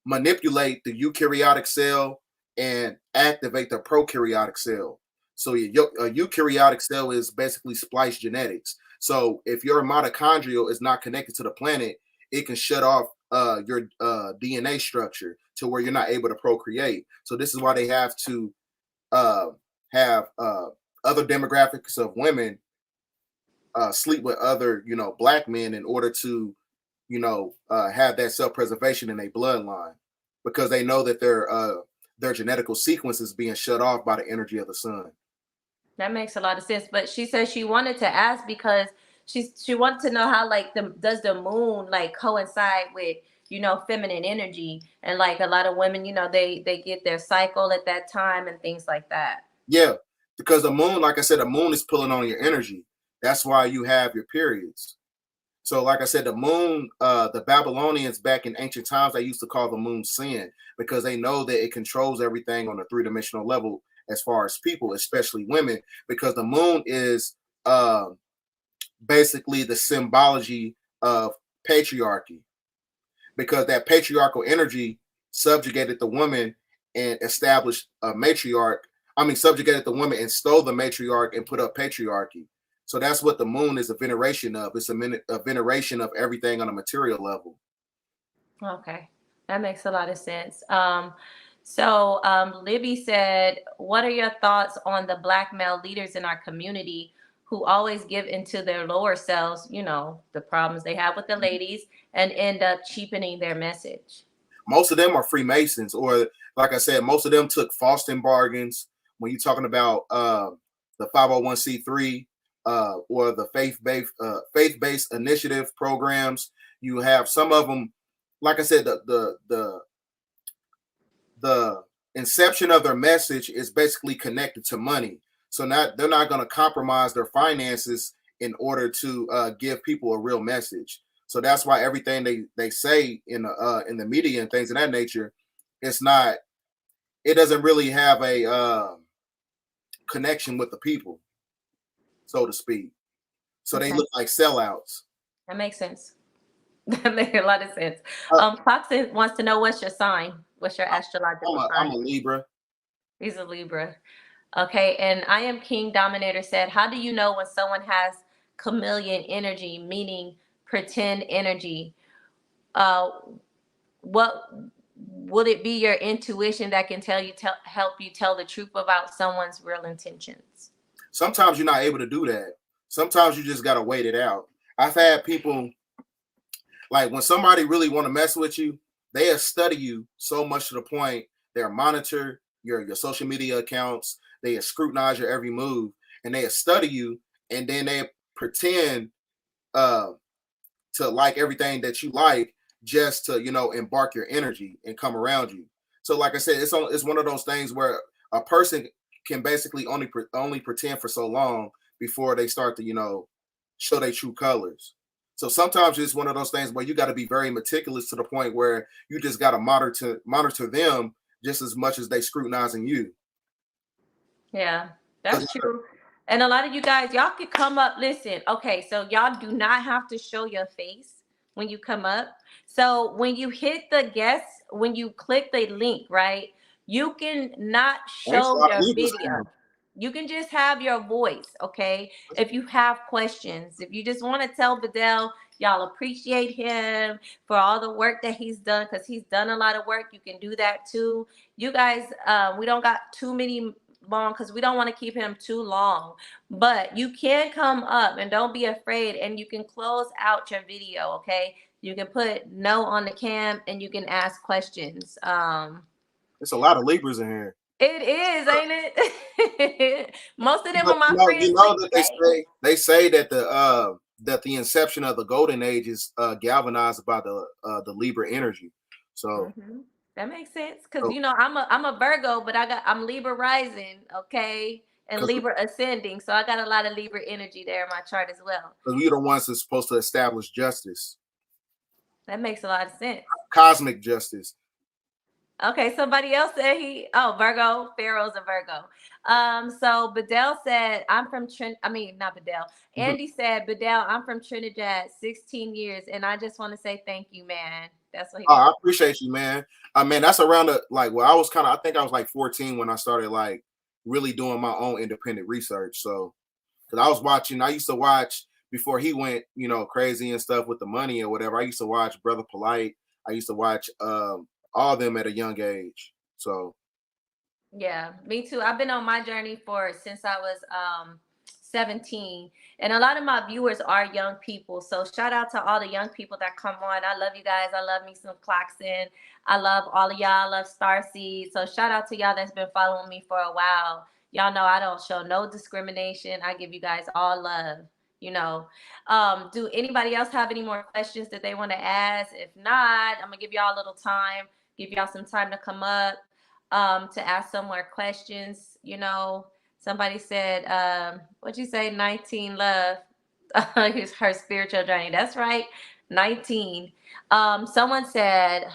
manipulate the eukaryotic cell and activate the prokaryotic cell. So a eukaryotic cell is basically spliced genetics. So if your mitochondrial is not connected to the planet, it can shut off your DNA structure to where you're not able to procreate. So this is why they have to uh, have other demographics of women sleep with other, black men in order to, have that self-preservation in a bloodline because they know that their genetical sequence is being shut off by the energy of the sun. That makes a lot of sense. But she said she wanted to ask because she wanted to know how like does the moon like coincide with, you know, feminine energy, and like a lot of women, you know, they get their cycle at that time and things like that. Yeah, because the moon, like I said, the moon is pulling on your energy. That's why you have your periods. So, like I said, the moon, the Babylonians back in ancient times, they used to call the moon sin because they know that it controls everything on a three-dimensional level as far as people, especially women, because the moon is basically the symbology of patriarchy, because that patriarchal energy subjugated the woman and established a matriarch. I mean, subjugated the woman and stole the matriarch and put up patriarchy. So that's what the moon is a veneration of. It's a veneration of everything on a material level. Okay, that makes a lot of sense. Libby said, "What are your thoughts on the black male leaders in our community who always give into their lower selves? You know, the problems they have with the ladies, and end up cheapening their message." Most of them are Freemasons, or like I said, most of them took Faustian bargains. When you're talking about the 501c3 or the faith-based initiative programs, you have some of them. Like I said, the inception of their message is basically connected to money. So they're not going to compromise their finances in order to give people a real message. So that's why everything they say in the media and things of that nature, it doesn't really have a connection with the people, so to speak. So they Okay. look like sellouts. That makes sense. That makes a lot of sense. Uh, Foxy wants to know what's your sign? What's your I'm astrological I'm sign? a Libra. He's a Libra. Okay, and I am King Dominator said, how do you know when someone has chameleon energy, meaning pretend energy? Uh, what would it be your intuition that can help you tell the truth about someone's real intentions? Sometimes you're not able to do that. Sometimes you just gotta wait it out. I've had people like when somebody really want to mess with you, they'll study you so much to the point they'll monitor your social media accounts, they scrutinize your every move, and they'll study you, and then they pretend uh, to like everything that you like just to embark your energy and come around you. So like I said, it's one of those things where a person can basically only pretend for so long before they start to show their true colors. So sometimes it's one of those things where you got to be very meticulous to the point where you just got to monitor them just as much as they scrutinizing you. Yeah, that's true. And a lot of you guys, y'all could come up. Listen, okay, so y'all do not have to show your face when you come up. So when you hit the guest, when you click the link, right, you can not Thanks a show lot of your Libras video. here. You can just have your voice, okay? If you have questions, if you just want to tell Bedell, y'all appreciate him for all the work that he's done, because he's done a lot of work. You can do that too. You guys, we don't got too many long because we don't want to keep him too long, but you can come up and don't be afraid, and you can close out your video. Okay, you can put no on the cam and you can ask questions. There's a lot of Libras in here. It is, ain't it? Most of them But are my you friends know too. that Hey. they say that the inception of the golden age is galvanized by the Libra energy. So, Mm-hmm. That makes sense because so I'm a Virgo, but I'm Libra rising, okay, and because Libra ascending, so I got a lot of Libra energy there in my chart as well. we're the ones that's supposed to establish justice, That makes a lot of sense. cosmic justice. Okay, somebody else said Virgo, Pharaoh's a Virgo. So Bedell said, I'm from not Bedell. Andy said, Bedell, I'm from Trinidad, 16 years, and I just want to say thank you, man. That's what he I wants. appreciate you, man. Man, that's around the like. Well, I think I was like 14 when I started like really doing my own independent research. So, because I used to watch before he went, crazy and stuff with the money or whatever. I used to watch Brother Polite. I used to watch all of them at a young age. So, Yeah, me too. I've been on my journey since I was 17. And a lot of my viewers are young people. So shout out to all the young people that come on. I love you guys. I love me some Clarkson. I love all of y'all. I love Starseed. So shout out to y'all that's been following me for a while. Y'all know I don't show no discrimination. I give you guys all love. You know, do anybody else have any more questions that they want to ask? If not, I'm gonna give y'all a little time, give y'all some time to come up to ask some more questions. Somebody said, what'd you say? 19 love. Her spiritual journey. That's right. 19. Someone said,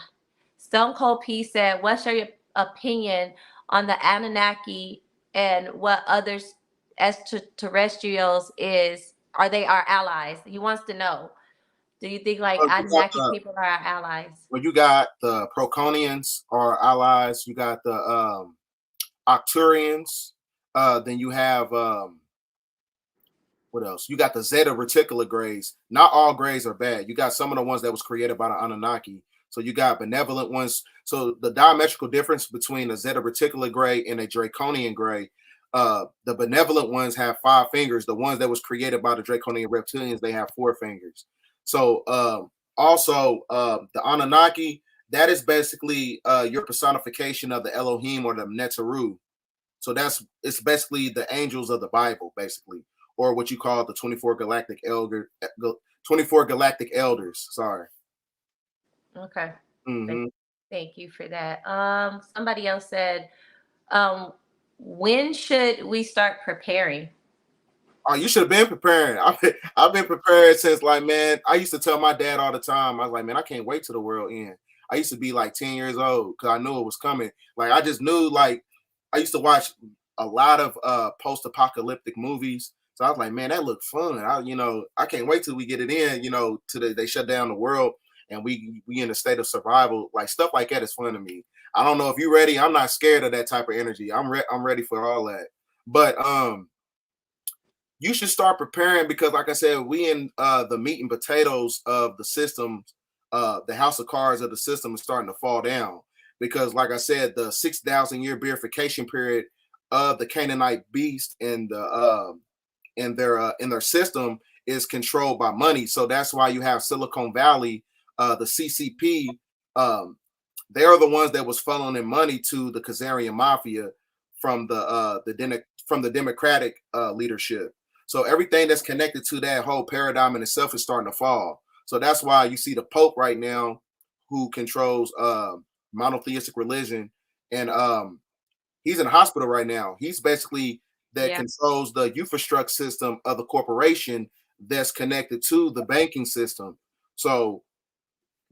Stone Cold P said, what's your opinion on the Anunnaki and what others extraterrestrials are they our allies? He wants to know. Do you think like you got Anunnaki people are our allies? you got the Proconians are allies. You got the Octurians. Then you have what else? You got the Zeta Reticulagrays. Not all grays are bad. You got some of the ones that was created by the Anunnaki. So you got benevolent ones. So the diametrical difference between a Zeta Reticulagrade and a Draconian gray, the benevolent ones have 5 fingers. The ones that was created by the Draconian reptilians, they have 4 fingers. So the Anunnaki, that is basically your personification of the Elohim or the Neteru. So it's basically the angels of the Bible, basically, or what you call the 24 galactic elders. Sorry. Okay. Mm-hmm. Thank you for that. Somebody else said, um, when should we start preparing? Oh, you should have been preparing. I've been prepared since, like, man, I used to tell my dad all the time. I was like, man, I can't wait till the world end. I used to be like 10 years old because I knew it was coming. Like, I just knew, like, I used to watch a lot of post-apocalyptic movies. So I was like, man, that looked fun. I can't wait till we get it in, till they shut down the world and we in a state of survival. Like, stuff like that is fun to me. I don't know if you're ready. I'm not scared of that type of energy. I'm ready for all that. But you should start preparing because, like I said, we in the meat and potatoes of the system. The house of cards of the system is starting to fall down because, like I said, the 6,000 year purification period of the Canaanite beast and in their system is controlled by money. So that's why you have Silicon Valley, the CCP. They are the ones that was funneling money to the Khazarian mafia from the Democratic leadership. So everything that's connected to that whole paradigm in itself is starting to fall. So that's why you see the Pope right now, who controls monotheistic religion, and he's in a hospital right now. He's basically that controls the infrastructure system of the corporation that's connected to the banking system. So,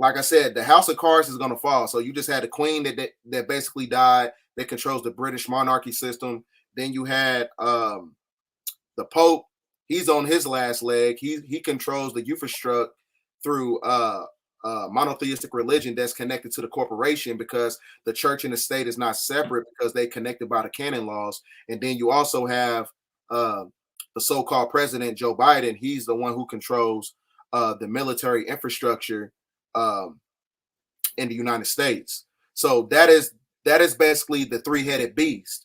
like I said, the house of cards is going to fall. So you just had the queen that basically died, that controls the British monarchy system. Then you had the Pope. He's on his last leg. He controls the infrastructure through monotheistic religion that's connected to the corporation because the church and the state is not separate because they connected by the canon laws. And then you also have the so-called president Joe Biden. He's the one who controls the military infrastructure in the United States. So that is basically the three-headed beast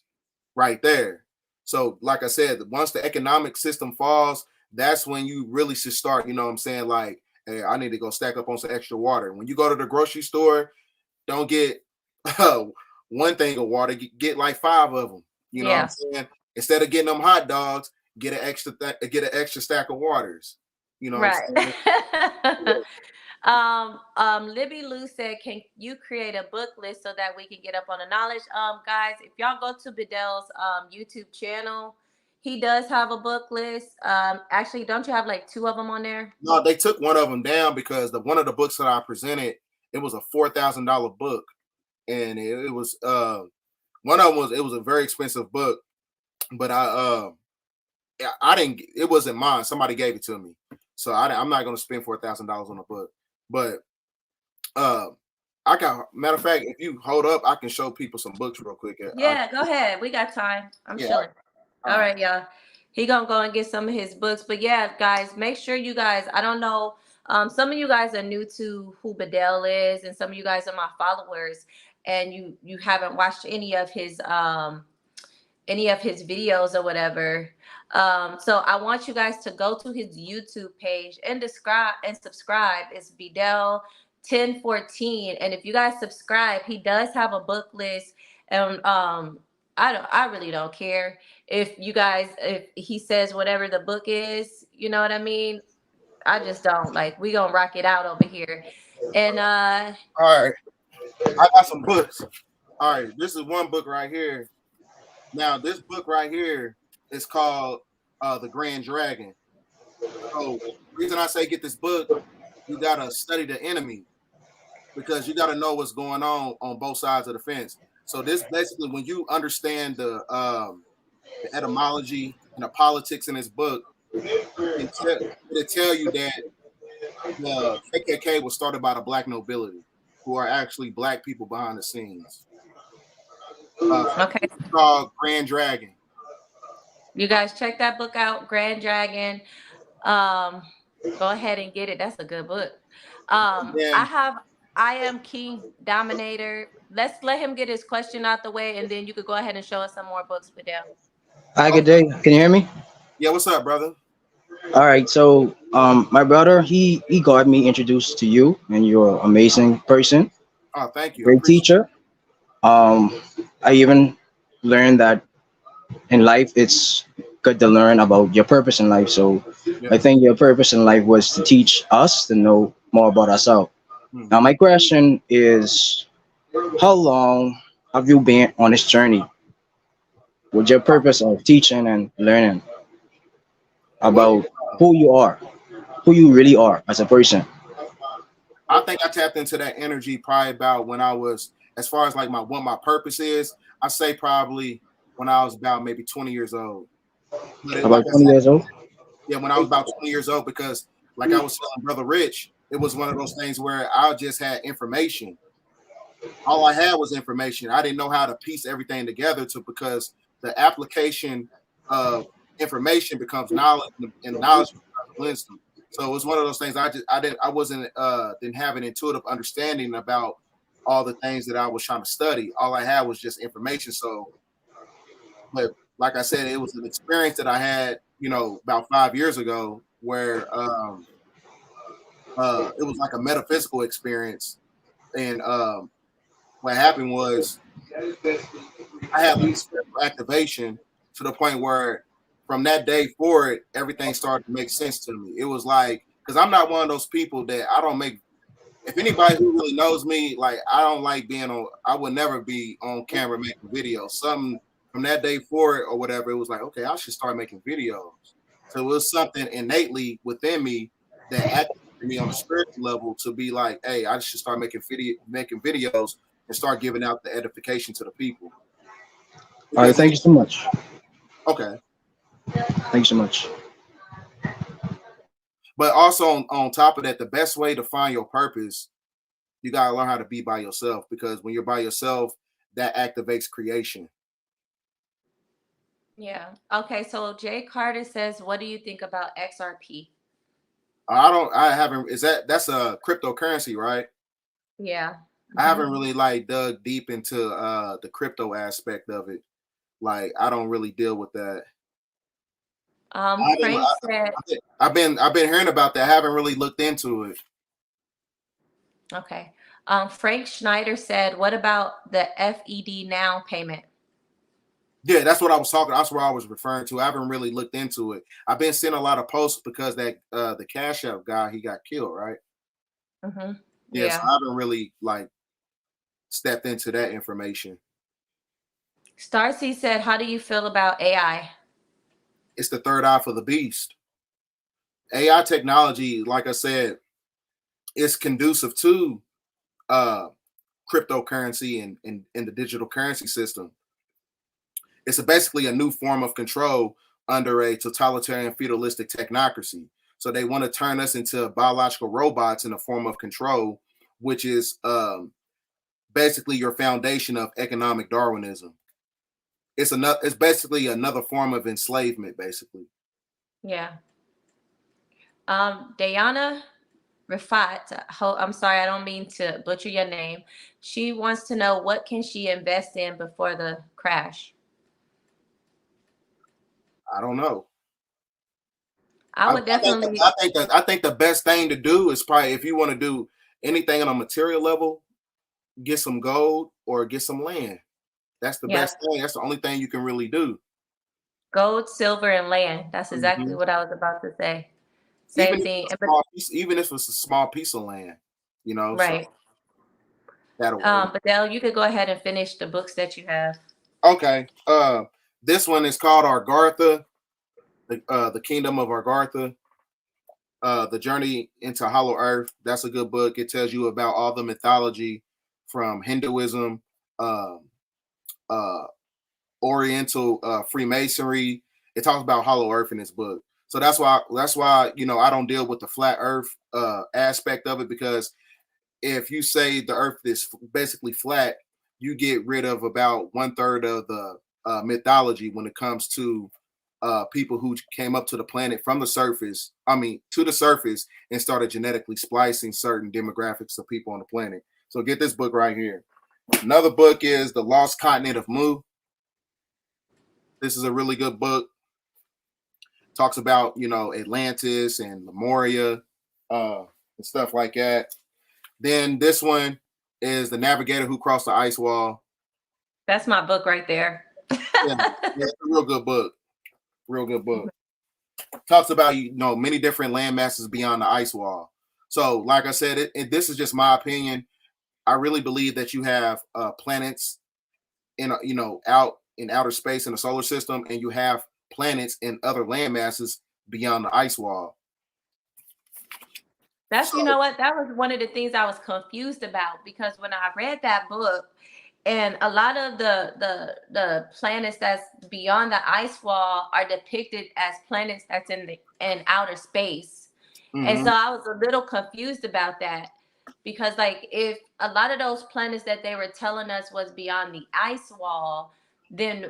right there. So, like I said, once the economic system falls, that's when you really should start, you know what I'm saying? Like, hey, I need to go stack up on some extra water. When you go to the grocery store, don't get one thing of water, get like 5 of them. You know what I'm saying? Instead of getting them hot dogs, get an extra stack of waters. You know what I'm saying? Libby Lou said, can you create a book list so that we can get up on the knowledge? Guys, if y'all go to Bedell's YouTube channel, he does have a book list. Actually, don't you have like 2 of them on there? No, they took one of them down because one of the books that I presented, it was a $4,000 book, and it was one of them was a very expensive book, but I didn't. It wasn't mine. Somebody gave it to me, so I'm not going to spend $4,000 on a book. But I got, matter of fact, if you hold up, I can show people some books real quick. Yeah, go ahead. We got time. I'm sure. All right, y'all. He gonna go and get some of his books. But yeah, guys, make sure you guys, I don't know, some of you guys are new to who Bedell is, and some of you guys are my followers, and you haven't watched any of his videos or whatever. So I want you guys to go to his YouTube page and subscribe. It's Bdell 1014. And if you guys subscribe, he does have a book list. And I really don't care if he says whatever the book is, you know what I mean? I just don't. Like, we gonna rock it out over here. And all right, I got some books. All right, this is one book right here. Now, this book right here is called The Grand Dragon. So the reason I say get this book, you gotta study the enemy because you gotta know what's going on both sides of the fence. So this basically, when you understand the etymology and the politics in this book, it'll tell you that the KKK was started by the black nobility, who are actually black people behind the scenes. Okay. It's called Grand Dragon. You guys check that book out, Grand Dragon. Go ahead and get it. That's a good book. I Am King Dominator. Let's let him get his question out the way, and then you could go ahead and show us some more books, Bedell. Hi, good day. Can you hear me? Yeah, what's up, brother? All right. So, my brother, he got me introduced to you, and you're an amazing person. Oh, thank you. Great teacher. I even learned that in life, it's good to learn about your purpose in life. So, I think your purpose in life was to teach us to know more about ourselves. Now, my question is, how long have you been on this journey with your purpose of teaching and learning Well, about who you are, who you really are as a person? I think I tapped into that energy probably about when I was, as far as like what my purpose is. I say probably when I was about maybe 20 years old. But like About I 20 said, years old? yeah, when I was about 20 years old, because like I was telling Brother Rich, it was one of those things where I just had information. All I had was information. I didn't know how to piece everything together to because the application of information becomes knowledge and knowledge becomes wisdom. So it was one of those things I wasn't didn't have an intuitive understanding about all the things that I was trying to study. All I had was just information. So, but like I said, it was an experience that I had, about 5 years ago where it was like a metaphysical experience. And what happened was I had like spiritual activation to the point where from that day forward, everything started to make sense to me. It was like, because I'm not one of those people that I don't make, if anybody who really knows me, like I don't like being on, I would never be on camera making videos. Something from that day forward or whatever, it was like, okay, I should start making videos. So it was something innately within me that activated me on a spiritual level to be like, hey, I should start making videos and start giving out the edification to the people. All right, Because thank you so much. okay. Thank you so much. But also on top of that, the best way to find your purpose, you gotta learn how to be by yourself, because when you're by yourself, that activates creation. Yeah. Okay. So Jay Carter says, what do you think about XRP? I haven't, that's a cryptocurrency, right? Yeah. I Hmm. haven't really like dug deep into the crypto aspect of it. Like I don't really deal with that. I haven't, Frank said, I've been hearing about that. I haven't really looked into it. okay. Frank Schneider said, what about the FED now payment? Yeah, that's what I was talking. That's what I was referring to. I haven't really looked into it. I've been seeing a lot of posts because that the Cash App guy, he got killed, right? Hmm. Yeah, so Yeah. I haven't really like stepped into that information. Starcy said, how do you feel about AI? It's the third eye for the beast. AI technology, like I said, is conducive to uh cryptocurrency and the digital currency system. It's basically a new form of control under a totalitarian feudalistic technocracy. So they want to turn us into biological robots in a form of control, which is basically your foundation of economic Darwinism. It's basically another form of enslavement, basically. Yeah. Diana Rafat, I'm sorry, I don't mean to butcher your name. She wants to know, what can she invest in before the crash? I don't know. I I, would I think definitely, I think the best thing to do is probably, if you want to do anything on a material level, get some gold or get some land. That's the yeah, best thing. That's the only thing you can really do. gold, silver, and land. That's exactly Mhm. what I was about to say. Even Same if thing. it's a small piece, even if it's a small piece of land, so Right. that'll work. Bedell, you could go ahead and finish the books that you have. Okay. This one is called Argartha, the Kingdom of Argartha. The Journey into Hollow Earth. That's a good book. It tells you about all the mythology from Hinduism, um, uh, Oriental Freemasonry. It talks about Hollow Earth in this book. So that's why I don't deal with the flat Earth aspect of it, because if you say the Earth is basically flat, you get rid of about 1/3 of the mythology when it comes to people who came up to the planet from the surface. I mean, to the surface, and started genetically splicing certain demographics of people on the planet. So get this book right here. Another book is The Lost Continent of Mu. This is a really good book. Talks about Atlantis and Lemuria and stuff like that. Then this one is The Navigator Who Crossed the Ice Wall. That's my book right there. Yeah, yeah, it's a real good book. Real good book. Talks about many different land masses beyond the ice wall. So, like I said, this is just my opinion. I really believe that you have planets in out in outer space in the solar system, and you have planets in other land masses beyond the ice wall. That's, So, you know what, that was one of the things I was confused about, because when I read that book, and a lot of the planets that's beyond the ice wall are depicted as planets that's in outer space. And so I was a little confused about that, because like if a lot of those planets that they were telling us was beyond the ice wall, then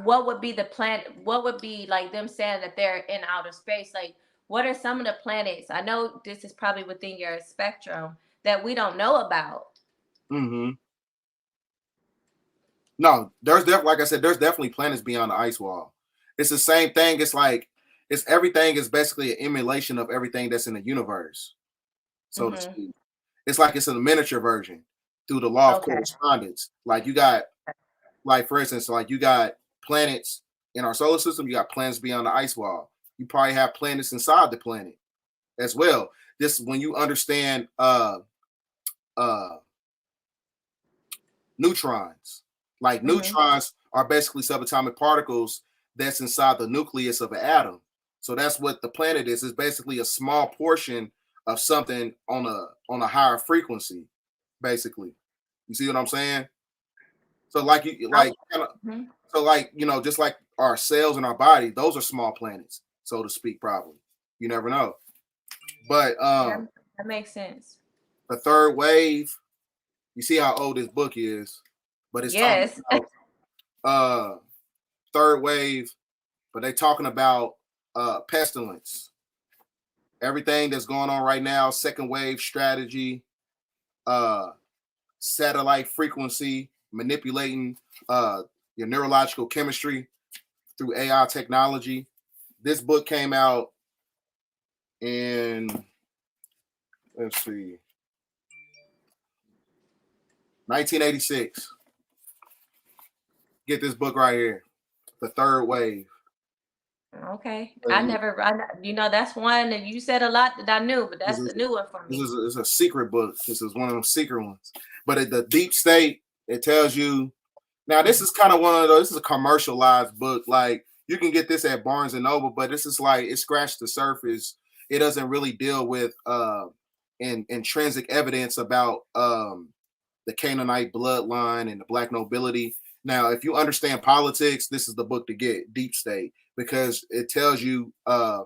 what would be the planet, what would be like them saying that they're in outer space? Like, what are some of the planets? I know this is probably within your spectrum that we don't know about. No, there's like I said, there's definitely planets beyond the ice wall. It's the same thing. It's like everything is basically an emulation of everything that's in the universe, so to speak. It's like it's a miniature version through the law of correspondence. Like you got, like for instance, like you got planets in our solar system. You got planets beyond the ice wall. You probably have planets inside the planet as well. This when you understand neutrons. Like neutrons are basically subatomic particles that's inside the nucleus of an atom. So that's what the planet is. It's basically a small portion of something on a higher frequency, basically. You see what I'm saying? So like you like so like just like our cells in our body, those are small planets, so to speak, probably. You never know. But that makes sense. The third wave, you see how old this book is, but it's talking about third wave, but they talking about pestilence, everything that's going on right now, second wave strategy, satellite frequency, manipulating your neurological chemistry through AI technology. This book came out in, let's see, 1986. Get this book right here, The Third Wave. Okay. That's one that you said a lot that I knew, but that's the new one for me. This is a secret book. This is one of those secret ones. But at the deep state, it tells you. Now, this is kind of one of those. This is a commercialized book. Like you can get this at Barnes and Noble, but this is like it scratched the surface. It doesn't really deal with intrinsic evidence about the Canaanite bloodline and the Black nobility. Now, if you understand politics, this is the book to get, Deep State, because it tells you the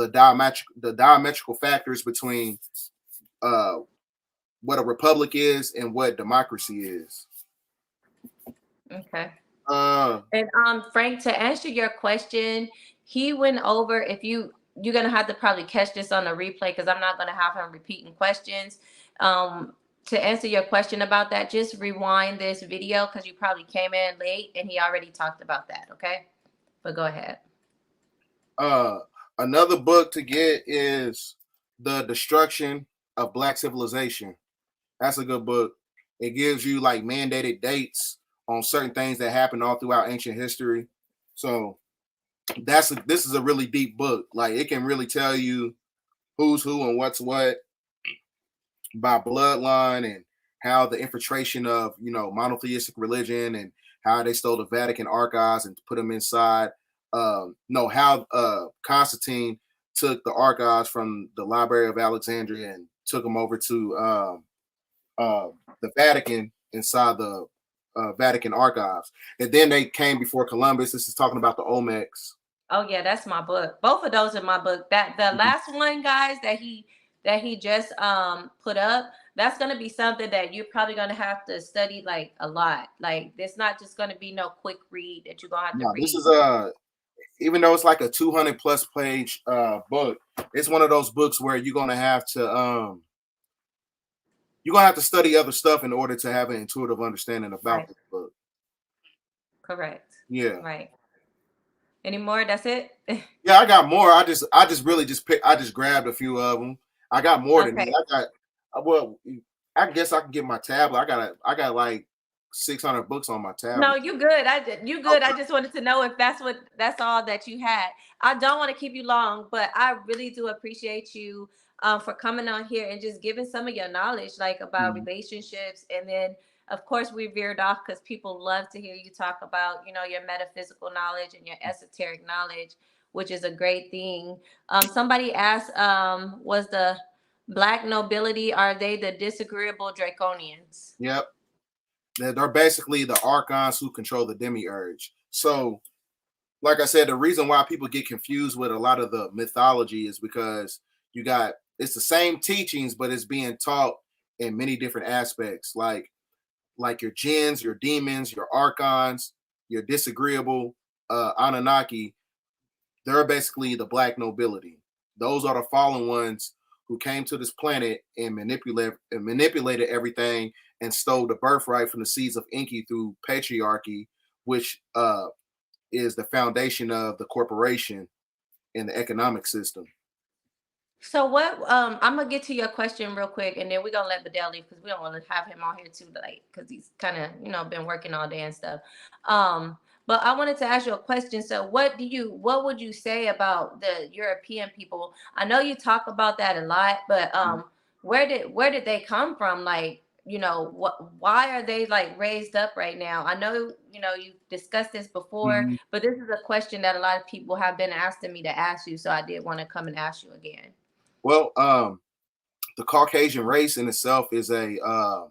diametrical factors between what a republic is and what democracy is. Okay. And Frank, to answer your question, he went over, if you're gonna have to probably catch this on the replay because I'm not gonna have him repeating questions. To answer your question about that, just rewind this video because you probably came in late and he already talked about that. Okay, but go ahead. Another book to get is The Destruction of Black Civilization. That's a good book. It gives you like mandated dates on certain things that happened all throughout ancient history. So this is a really deep book. Like it can really tell you who's who and what's what by bloodline and how the infiltration of monotheistic religion and how they stole the Vatican archives and put them inside. How Constantine took the archives from the Library of Alexandria and took them over to the Vatican inside the Vatican archives, and then they came before Columbus. This is talking about the Olmecs. Oh yeah, that's my book. Both of those are my book. That the last one, guys, that he just put up, that's gonna be something that you're probably gonna have to study like a lot. Like it's not just gonna be no quick read that you're gonna have to read. This is even though it's like a 200+ page book, it's one of those books where you're gonna have to study other stuff in order to have an intuitive understanding about this book. Correct. Yeah. Right. Any more? That's it? Yeah, I got more. I just grabbed a few of them. I got more than that. I guess I can get my tablet. I got like 600 books on my tablet. No, you good. You good. I just wanted to know if that's all that you had. I don't want to keep you long, but I really do appreciate you for coming on here and just giving some of your knowledge, like about relationships. And then, of course, we veered off because people love to hear you talk about, you know, your metaphysical knowledge and your esoteric knowledge, which is a great thing. Somebody asked, was the Black nobility, are they the disagreeable Draconians? Yep. They're basically the archons who control the demiurge. So, like I said, the reason why people get confused with a lot of the mythology is because it's the same teachings, but it's being taught in many different aspects, like your jinns, your demons, your archons, your disagreeable Anunnaki. They're basically the Black nobility. Those are the fallen ones who came to this planet and manipulated everything and stole the birthright from the seeds of Enki through patriarchy, which is the foundation of the corporation and the economic system. So what I'm gonna get to your question real quick, and then we're gonna let Bedell leave because we don't want to have him on here too late because he's kind of, you know, been working all day and stuff. But I wanted to ask you a question. So what would you say about the European people? I know you talk about that a lot, but where did they come from? Like, you know, why are they like raised up right now? I know, you know, you discussed this before, but this is a question that a lot of people have been asking me to ask you, so I did want to come and ask you again. Well, the Caucasian race in itself is they're a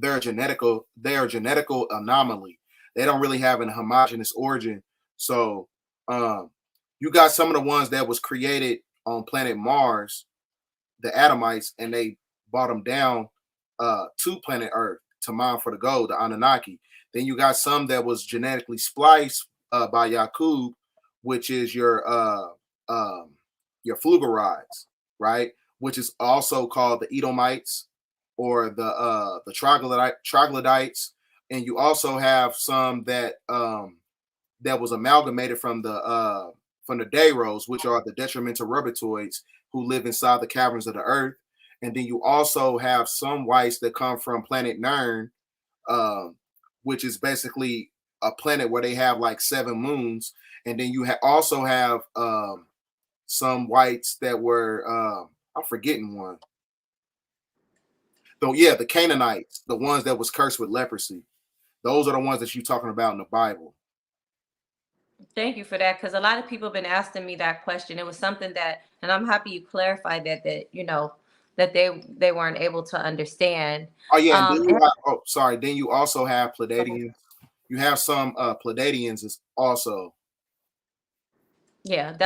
genetical anomaly. They don't really have an homogeneous origin. So you got some of the ones that was created on planet Mars, the Adamites, and they brought them down to planet Earth to mine for the gold, the Anunnaki. Then you got some that was genetically spliced by Yakub, which is your Flugarides, right? Which is also called the Edomites or the troglodytes. And you also have some that that was amalgamated from the Dayros, which are the detrimental rubitoids who live inside the caverns of the earth. And then you also have some whites that come from planet Nern, which is basically a planet where they have like 7 moons. And then you also have some whites that were I'm forgetting one. So yeah, the Canaanites, the ones that was cursed with leprosy. Those are the ones that you're talking about in the Bible. Thank you for that, because a lot of people have been asking me that question. It was something that, and I'm happy you clarified that you know that they weren't able to understand. Oh yeah, and then then you also have Pleiadians. You have some Pleiadians also. Yeah,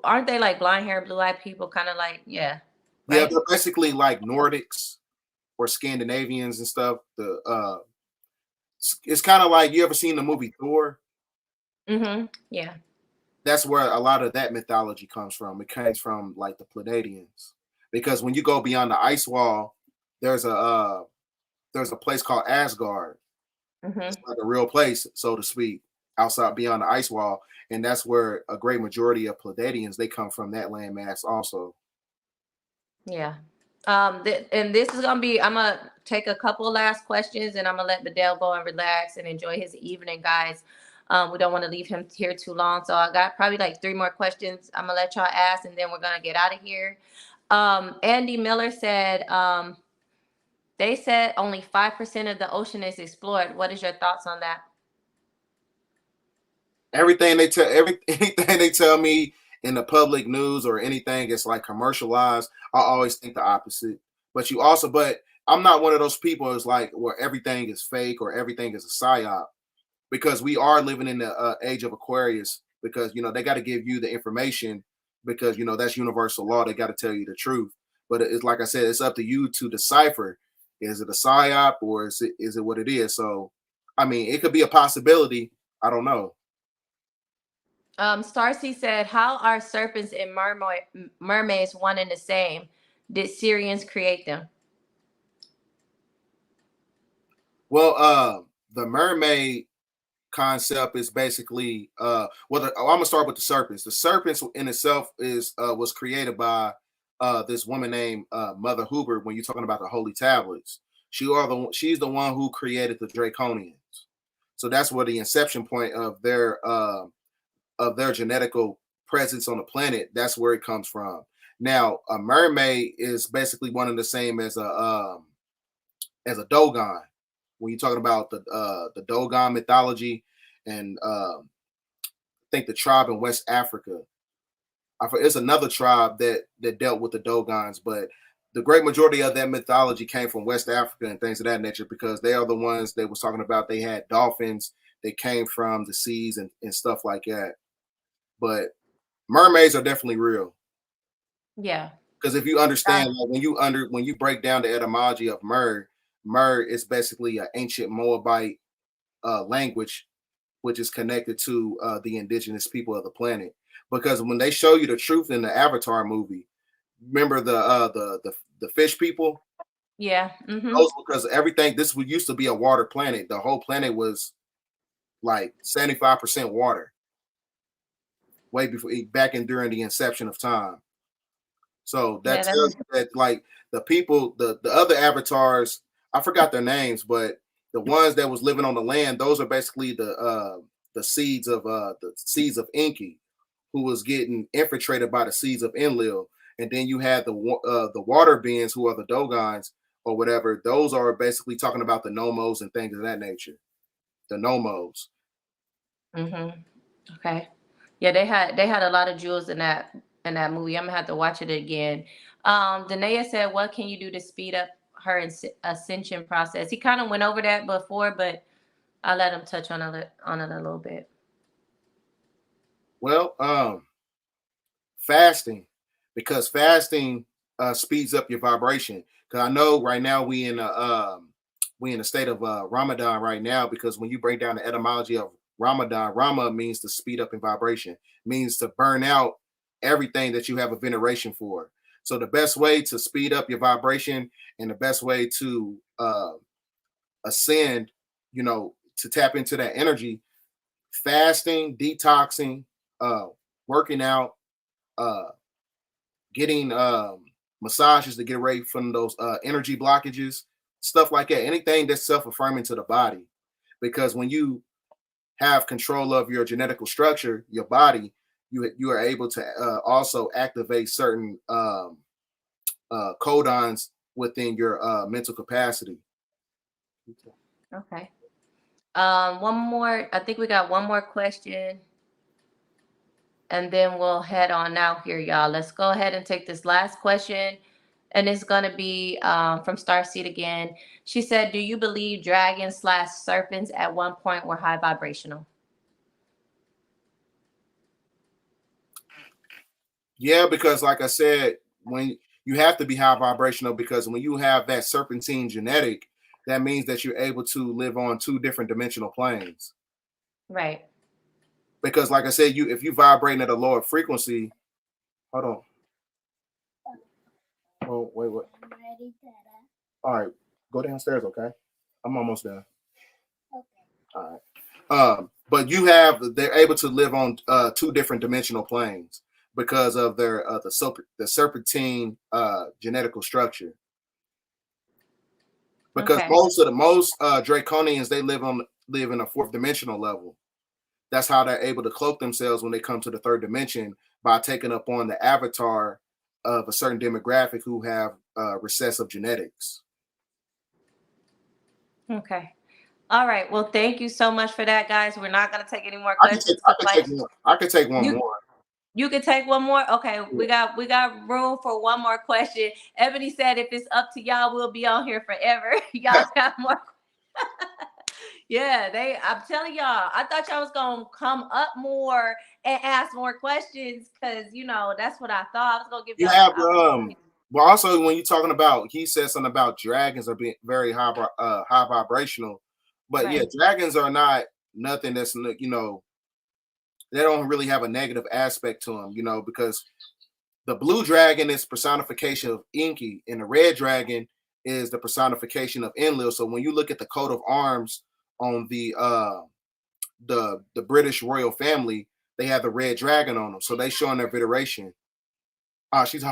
aren't they like blonde hair, blue eyed people, kind of like, yeah. Right? Yeah, they're basically like Nordics or Scandinavians and stuff. It's kind of like, you ever seen the movie Thor? Yeah. That's where a lot of that mythology comes from. It comes from like the Pleiadians, because when you go beyond the ice wall, there's a place called Asgard. It's like a real place, so to speak, outside beyond the ice wall, and that's where a great majority of Pleiadians, they come from that landmass also. Yeah. And this is gonna be, I'm gonna take a couple last questions and I'm gonna let Bedell go and relax and enjoy his evening, guys. We don't want to leave him here too long, so I got probably like 3 more questions I'm gonna let y'all ask, and then we're gonna get out of here. Andy Miller said, they said only 5% of the ocean is explored. What is your thoughts on that? Anything they tell me in the public news or anything is like commercialized, I always think the opposite. But I'm not one of those people who's like, where everything is fake or everything is a psyop, because we are living in the age of Aquarius, because they got to give you the information, because that's universal law. They got to tell you the truth. But it's like I said, it's up to you to decipher: is it a psyop or is it what it is? So, I mean, it could be a possibility. I don't know. Starcy said, how are serpents and mermaids one and the same? Did Syrians create them? Well, the mermaid concept is basically I'm gonna start with the serpents. The serpents in itself was created by this woman named Mother Huber. When you're talking about the holy tablets, she's the one who created the Draconians. So that's where the inception point of their genetical presence on the planet, that's where it comes from. Now, a mermaid is basically one and the same as a Dogon. When you're talking about the Dogon mythology, and I think the tribe in West Africa, it's another tribe that dealt with the Dogons, but the great majority of that mythology came from West Africa and things of that nature, because they are the ones they was talking about. They had dolphins that came from the seas and stuff like that. But mermaids are definitely real, Yeah. because if you understand, like, when you break down the etymology of mer is basically an ancient Moabite language, which is connected to the indigenous people of the planet. Because when they show you the truth in the Avatar movie, remember the fish people? Yeah. Those, because everything, this used to be a water planet. The whole planet was like 75% water, way before, back in during the inception of time. So that Yeah. tells you that, like, the people, the other avatars, I forgot their names, but the ones that was living on the land, those are basically the seeds of Enki, who was getting infiltrated by the seeds of Enlil. And then you had the water beings, who are the Dogons or whatever. Those are basically talking about the Nomos and things of that nature. The Nomos. Okay. Yeah, they had a lot of jewels in that movie. I'm gonna have to watch it again. Danae said, "What can you do to speed up her ascension process?" He kind of went over that before, but I'll let him touch on it a little bit. Well, fasting, because fasting speeds up your vibration. Because I know right now we in a state of Ramadan right now. Because when you break down the etymology of Ramadan, Rama means to speed up in vibration, means to burn out everything that you have a veneration for. So the best way to speed up your vibration, and the best way to ascend, to tap into that energy, fasting, detoxing, uh, working out, uh, getting massages to get away from those energy blockages, stuff like that. Anything that's self-affirming to the body, because when you have control of your genetical structure, your body, you are able to also activate certain codons within your mental capacity. Okay. One more. I think we got one more question, and then we'll head on out here, y'all. Let's go ahead and take this last question. And it's going to be from Starseed again. She said, "Do you believe dragons/serpents at one point were high vibrational?" Yeah, because like I said, when you have to be high vibrational, because when you have that serpentine genetic, that means that you're able to live on two different dimensional planes. Right. Because like I said, if you vibrate at a lower frequency, hold on. Oh, wait, what? All right, go downstairs, okay? I'm almost done. All right. But they're able to live on two different dimensional planes because of their the serpentine genetical structure. Because Okay. most Draconians, they live in a fourth dimensional level. That's how they're able to cloak themselves when they come to the third dimension, by taking up on the avatar of a certain demographic who have recessive genetics. Okay. All right. Well, thank you so much for that, guys. We're not gonna take any more questions because, like, I could take one you more. you can take one more. Okay, Yeah. we got room for one more question. Ebony said, "If it's up to y'all, we'll be on here forever." Y'all got more. Yeah, I'm telling y'all, I thought y'all was gonna come up more and ask more questions, because that's what I thought. I was gonna give You y'all have that opportunity. well, also when you're talking about, he said something about dragons are being very high vibrational, but yeah, Right. dragons are not nothing that's they don't really have a negative aspect to them, because the blue dragon is personification of Inky, and the red dragon is the personification of Enlil. So when you look at the coat of arms on the British royal family, they have the red dragon on them, so they showing their veneration. She's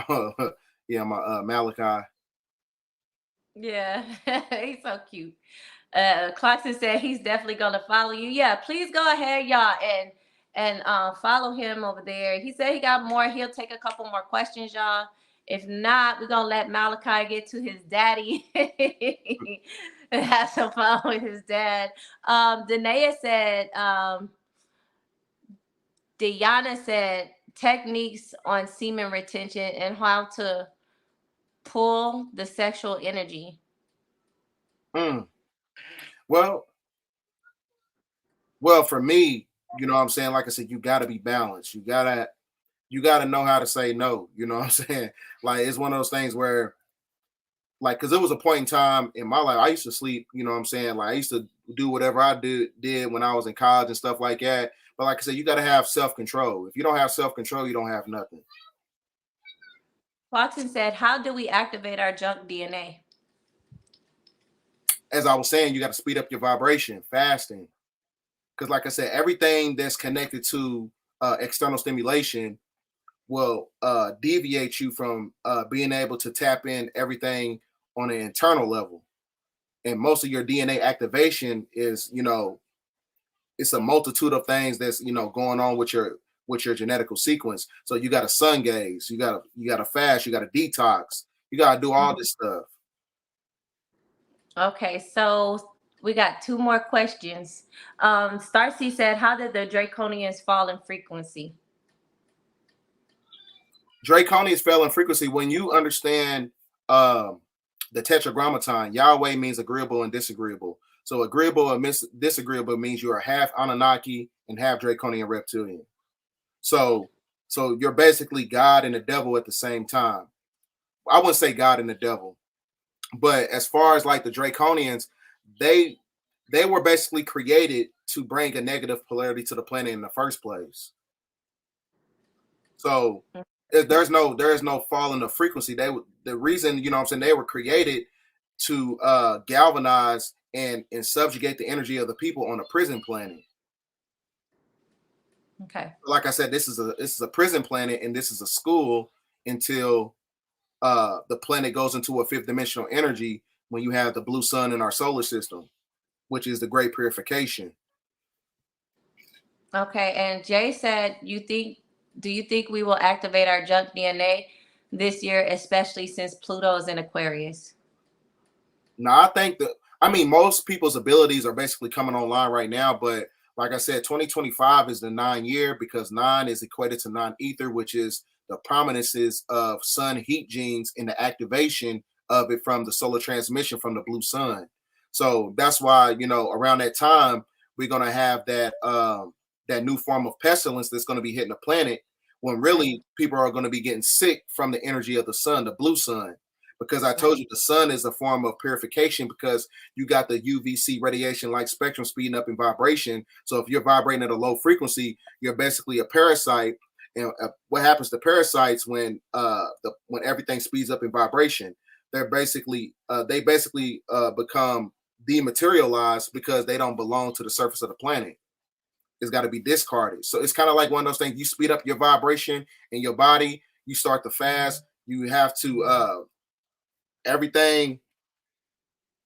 yeah, my Malachi. Yeah, he's so cute. Clarkson said he's definitely gonna follow you. Yeah, please go ahead, y'all, and and follow him over there. He said he got more. He'll take a couple more questions, y'all. If not, we're gonna let Malachi get to his daddy and have some fun with his dad. Danae said, Diana said techniques on semen retention and how to pull the sexual energy. Well, for me, you know what I'm saying? Like I said, you got to be balanced. You got to know how to say no. You know what I'm saying? Like, it's one of those things where, like, because there was a point in time in my life, I used to sleep, you know what I'm saying? Like, I used to do whatever I did when I was in college and stuff like that. But like I said, you got to have self-control. If you don't have self-control, you don't have nothing. Watson said, how do we activate our junk DNA? As I was saying, you got to speed up your vibration, fasting. Because like I said, everything that's connected to external stimulation will deviate you from being able to tap in everything on an internal level. And most of your DNA activation is, you know, it's a multitude of things that's, you know, going on with your genetical sequence. So you got to sun gaze, you got to fast, you got to detox, you got to do all this stuff. Okay, so we got two more questions. Starcy said, how did the Draconians fall in frequency? Draconians fell in frequency when you understand the tetragrammaton. Yahweh means agreeable and disagreeable. So agreeable and disagreeable means you are half Anunnaki and half Draconian reptilian. So you're basically God and the devil at the same time. I wouldn't say God and the devil, but as far as like the Draconians, they were basically created to bring a negative polarity to the planet in the first place. So there is no fall in the frequency. The reason, you know what I'm saying, they were created to galvanize and subjugate the energy of the people on a prison planet. Okay. Like I said, this is a prison planet and this is a school until the planet goes into a fifth dimensional energy when you have the blue sun in our solar system, which is the great purification. Okay, and Jay said, do you think we will activate our junk DNA this year, especially since Pluto is in Aquarius? No, I think most people's abilities are basically coming online right now, but like I said, 2025 is the 9 year because 9 is equated to non-ether, which is the prominences of sun heat genes in the activation of it from the solar transmission from the blue sun. So that's why, you know, around that time, we're going to have that new form of pestilence that's going to be hitting the planet when really people are going to be getting sick from the energy of the sun, the blue sun. Because I told you the sun is a form of purification because you got the UVC radiation light spectrum speeding up in vibration. So if you're vibrating at a low frequency, you're basically a parasite. And what happens to parasites when everything speeds up in vibration? They basically become dematerialized because they don't belong to the surface of the planet. It's got to be discarded. So it's kind of like one of those things. You speed up your vibration in your body. You start to fast. You have to everything,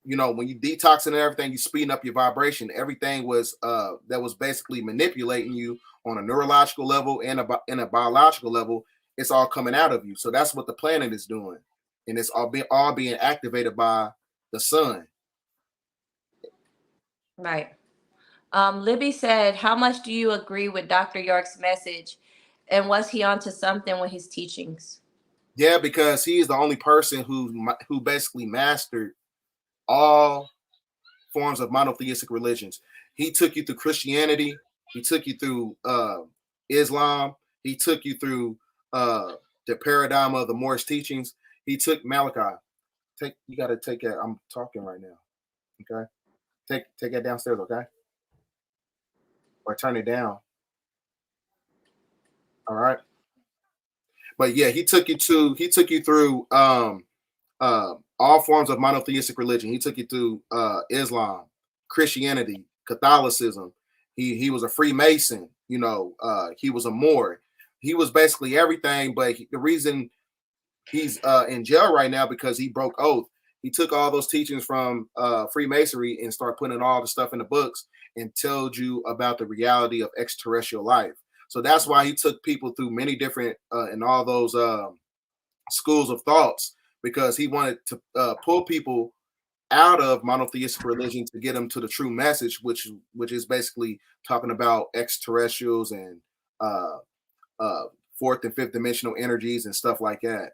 you know, when you detoxing and everything, you speeding up your vibration. Everything was that was basically manipulating you on a neurological level and in a biological level. It's all coming out of you. So that's what the planet is doing, and it's all being activated by the sun. Right. Libby said, how much do you agree with Dr. York's message, and was he onto something with his teachings? Yeah, because he is the only person who basically mastered all forms of monotheistic religions. He took you through Christianity. He took you through Islam. He took you through the paradigm of the Moorish teachings. He took Malachi. You got to take that. I'm talking right now. Okay, take that downstairs. Okay, or turn it down. All right. But yeah, he took you through all forms of monotheistic religion. He took you through Islam, Christianity, Catholicism. He was a Freemason. You know, he was a Moor. He was basically everything. But the reason he's in jail right now because he broke oath. he took all those teachings from Freemasonry and started putting all the stuff in the books and told you about the reality of extraterrestrial life. So that's why he took people through many different and all those schools of thoughts, because he wanted to pull people out of monotheistic religion to get them to the true message, which is basically talking about extraterrestrials and fourth and fifth dimensional energies and stuff like that.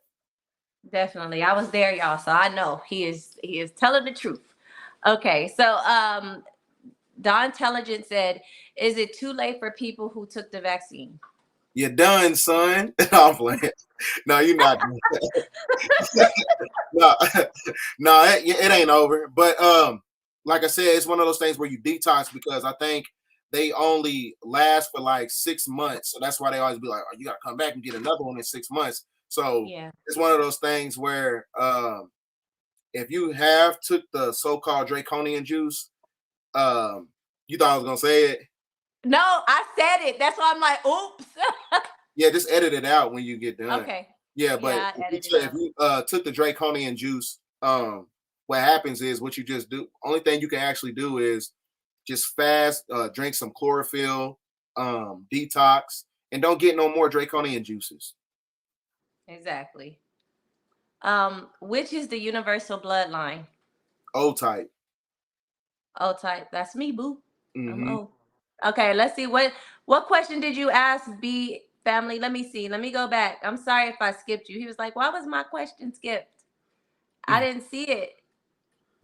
Definitely. I was there, y'all, so I know he is telling the truth. Okay, so Don Intelligent said, is it too late for people who took the vaccine? You're done, son. I'm playing. No, you're not done. no, it ain't over. But like I said, it's one of those things where you detox, because I think they only last for like 6 months. So that's why they always be like, oh, you got to come back and get another one in 6 months. So yeah, it's one of those things where if you have took the so-called Draconian juice, you thought I was going to say it? No, I said it. That's why I'm like, oops. Yeah, just edit it out when you get done. Okay. Yeah, but if you took the Draconian juice, what happens is what you just do. Only thing you can actually do is just fast, drink some chlorophyll, detox, and don't get no more Draconian juices. Exactly. Which is the universal bloodline? O type. O type. That's me, boo. Mm-hmm. I'm O. Okay, let's see. What question did you ask, B family? Let me see. Let me go back. I'm sorry if I skipped you. He was like, why was my question skipped? I didn't see it.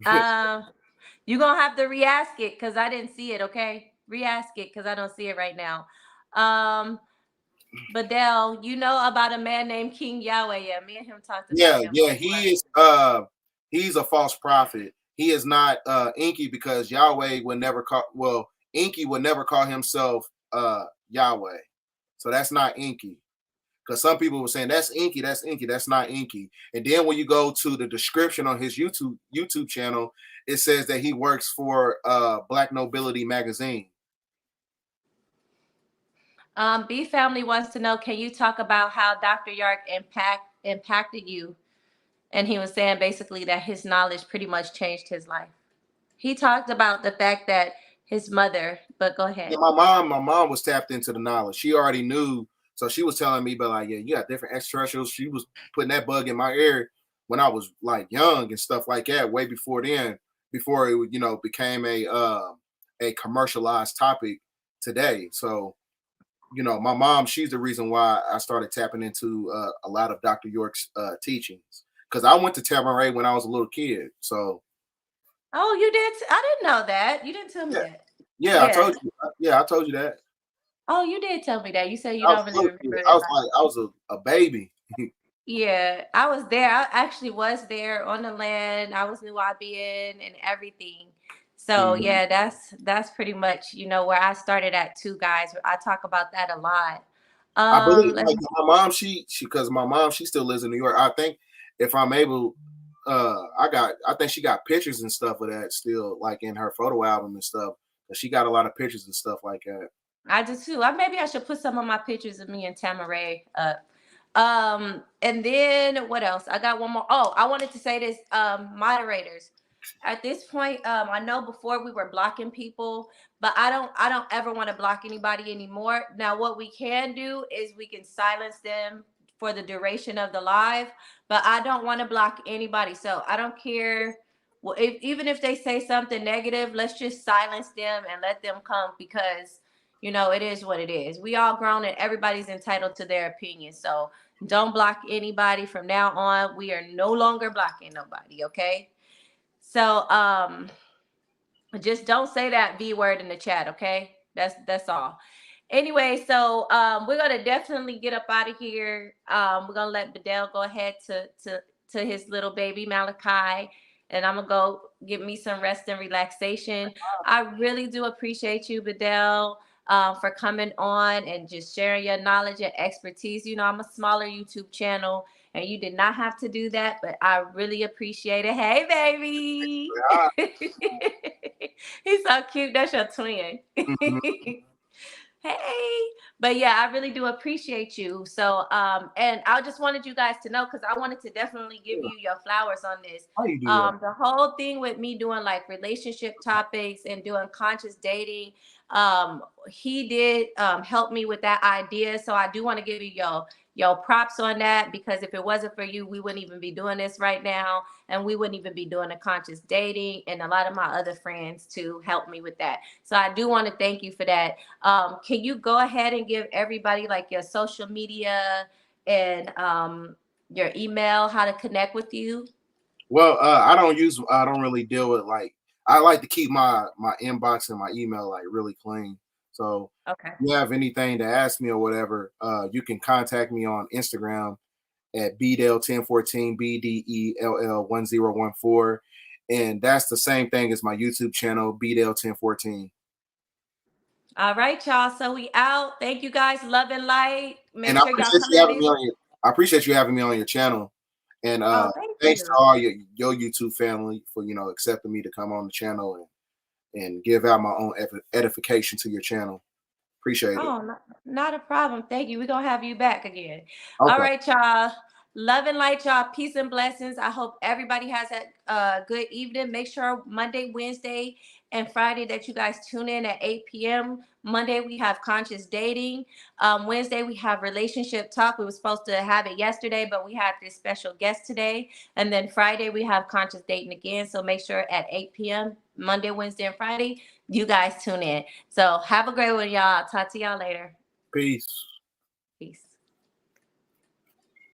You're going to have to re-ask it because I didn't see it, okay? Re-ask it because I don't see it right now. Bedell, you know about a man named King Yahweh. Yeah, me and him talked about him. Yeah, he's a false prophet. He is not Inky, because Yahweh would never call, Inky would never call himself Yahweh. So that's not Inky. Because some people were saying that's Inky, that's not Inky. And then when you go to the description on his YouTube channel, it says that he works for Black Nobility magazine. B family wants to know, can you talk about how Dr. Yark impacted you? And he was saying basically that his knowledge pretty much changed his life. He talked about the fact that his mother, but go ahead. Yeah, my mom was tapped into the knowledge. She already knew. So she was telling me, but like, yeah, you got different extraterrestrials. She was putting that bug in my ear when I was like young and stuff like that, way before then, before it became a commercialized topic today. So, my mom, she's the reason why I started tapping into a lot of Dr. York's teachings, because I went to Tamaray when I was a little kid. So. Oh, you did? I didn't know that. You didn't tell me that. Yeah, I told you. Yeah, I told you that. Oh, you did tell me that. You said you don't really remember it. I was a baby. Yeah, I was there. I actually was there on the land. I was New Nubian and everything. So yeah, that's pretty much where I started at too, guys. I talk about that a lot. I believe my mom, she because my mom, she still lives in New York. I think if I'm able, I think she got pictures and stuff of that still, like in her photo album and stuff. She got a lot of pictures and stuff like that. I do too. Maybe I should put some of my pictures of me and Tamaray up. And then what else? I got one more. Oh, I wanted to say this, moderators. At this point, I know before we were blocking people, but I don't ever want to block anybody anymore. Now, what we can do is we can silence them for the duration of the live, but I don't want to block anybody. So I don't care. Well, even if they say something negative, let's just silence them and let them come, because it is what it is. We all grown and everybody's entitled to their opinion. So don't block anybody from now on. We are no longer blocking nobody, okay? So just don't say that V word in the chat, okay? That's all. Anyway, so we're gonna definitely get up out of here. We're gonna let Bedell go ahead to his little baby Malachi, and I'm gonna go get me some rest and relaxation. I really do appreciate you, Bedell, for coming on and just sharing your knowledge and expertise. I'm a smaller YouTube channel, and you did not have to do that, but I really appreciate it. Hey, baby. Yeah. He's so cute. That's your twin. Hey, but yeah, I really do appreciate you. So, and I just wanted you guys to know because I wanted to definitely give Yeah. you your flowers on this. How you do that? The whole thing with me doing like relationship topics and doing conscious dating, he did help me with that idea. So I do want to give you your props on that because if it wasn't for you, we wouldn't even be doing this right now, and we wouldn't even be doing the conscious dating. And a lot of my other friends to help me with that. So I do want to thank you for that. Can you go ahead and give everybody like your social media and your email, how to connect with you? Well, I don't really deal with like, I like to keep my inbox and my email like really clean. So Okay. if you have anything to ask me or whatever, you can contact me on Instagram at Bdell 1014 BDELL 1014. And that's the same thing as my YouTube channel, Bdell 1014. All right, y'all. So we out. Thank you guys. Love and light. And Make sure y'all come and visit. I appreciate you having me on your channel. And Oh, thank thanks to you. all your YouTube family for, accepting me to come on the channel and give out my own edification to your channel. Appreciate it. Oh, not a problem. Thank you. We're going to have you back again. All Okay. right, y'all. Love and light, y'all. Peace and blessings. I hope everybody has a good evening. Make sure Monday, Wednesday, and Friday that you guys tune in at 8 p.m. Monday, we have conscious dating. Wednesday, we have relationship talk. We were supposed to have it yesterday, but we had this special guest today. And then Friday, we have conscious dating again. So make sure at 8 p.m. Monday, Wednesday, and Friday, you guys tune in. So have a great one, y'all. Talk to y'all later. Peace.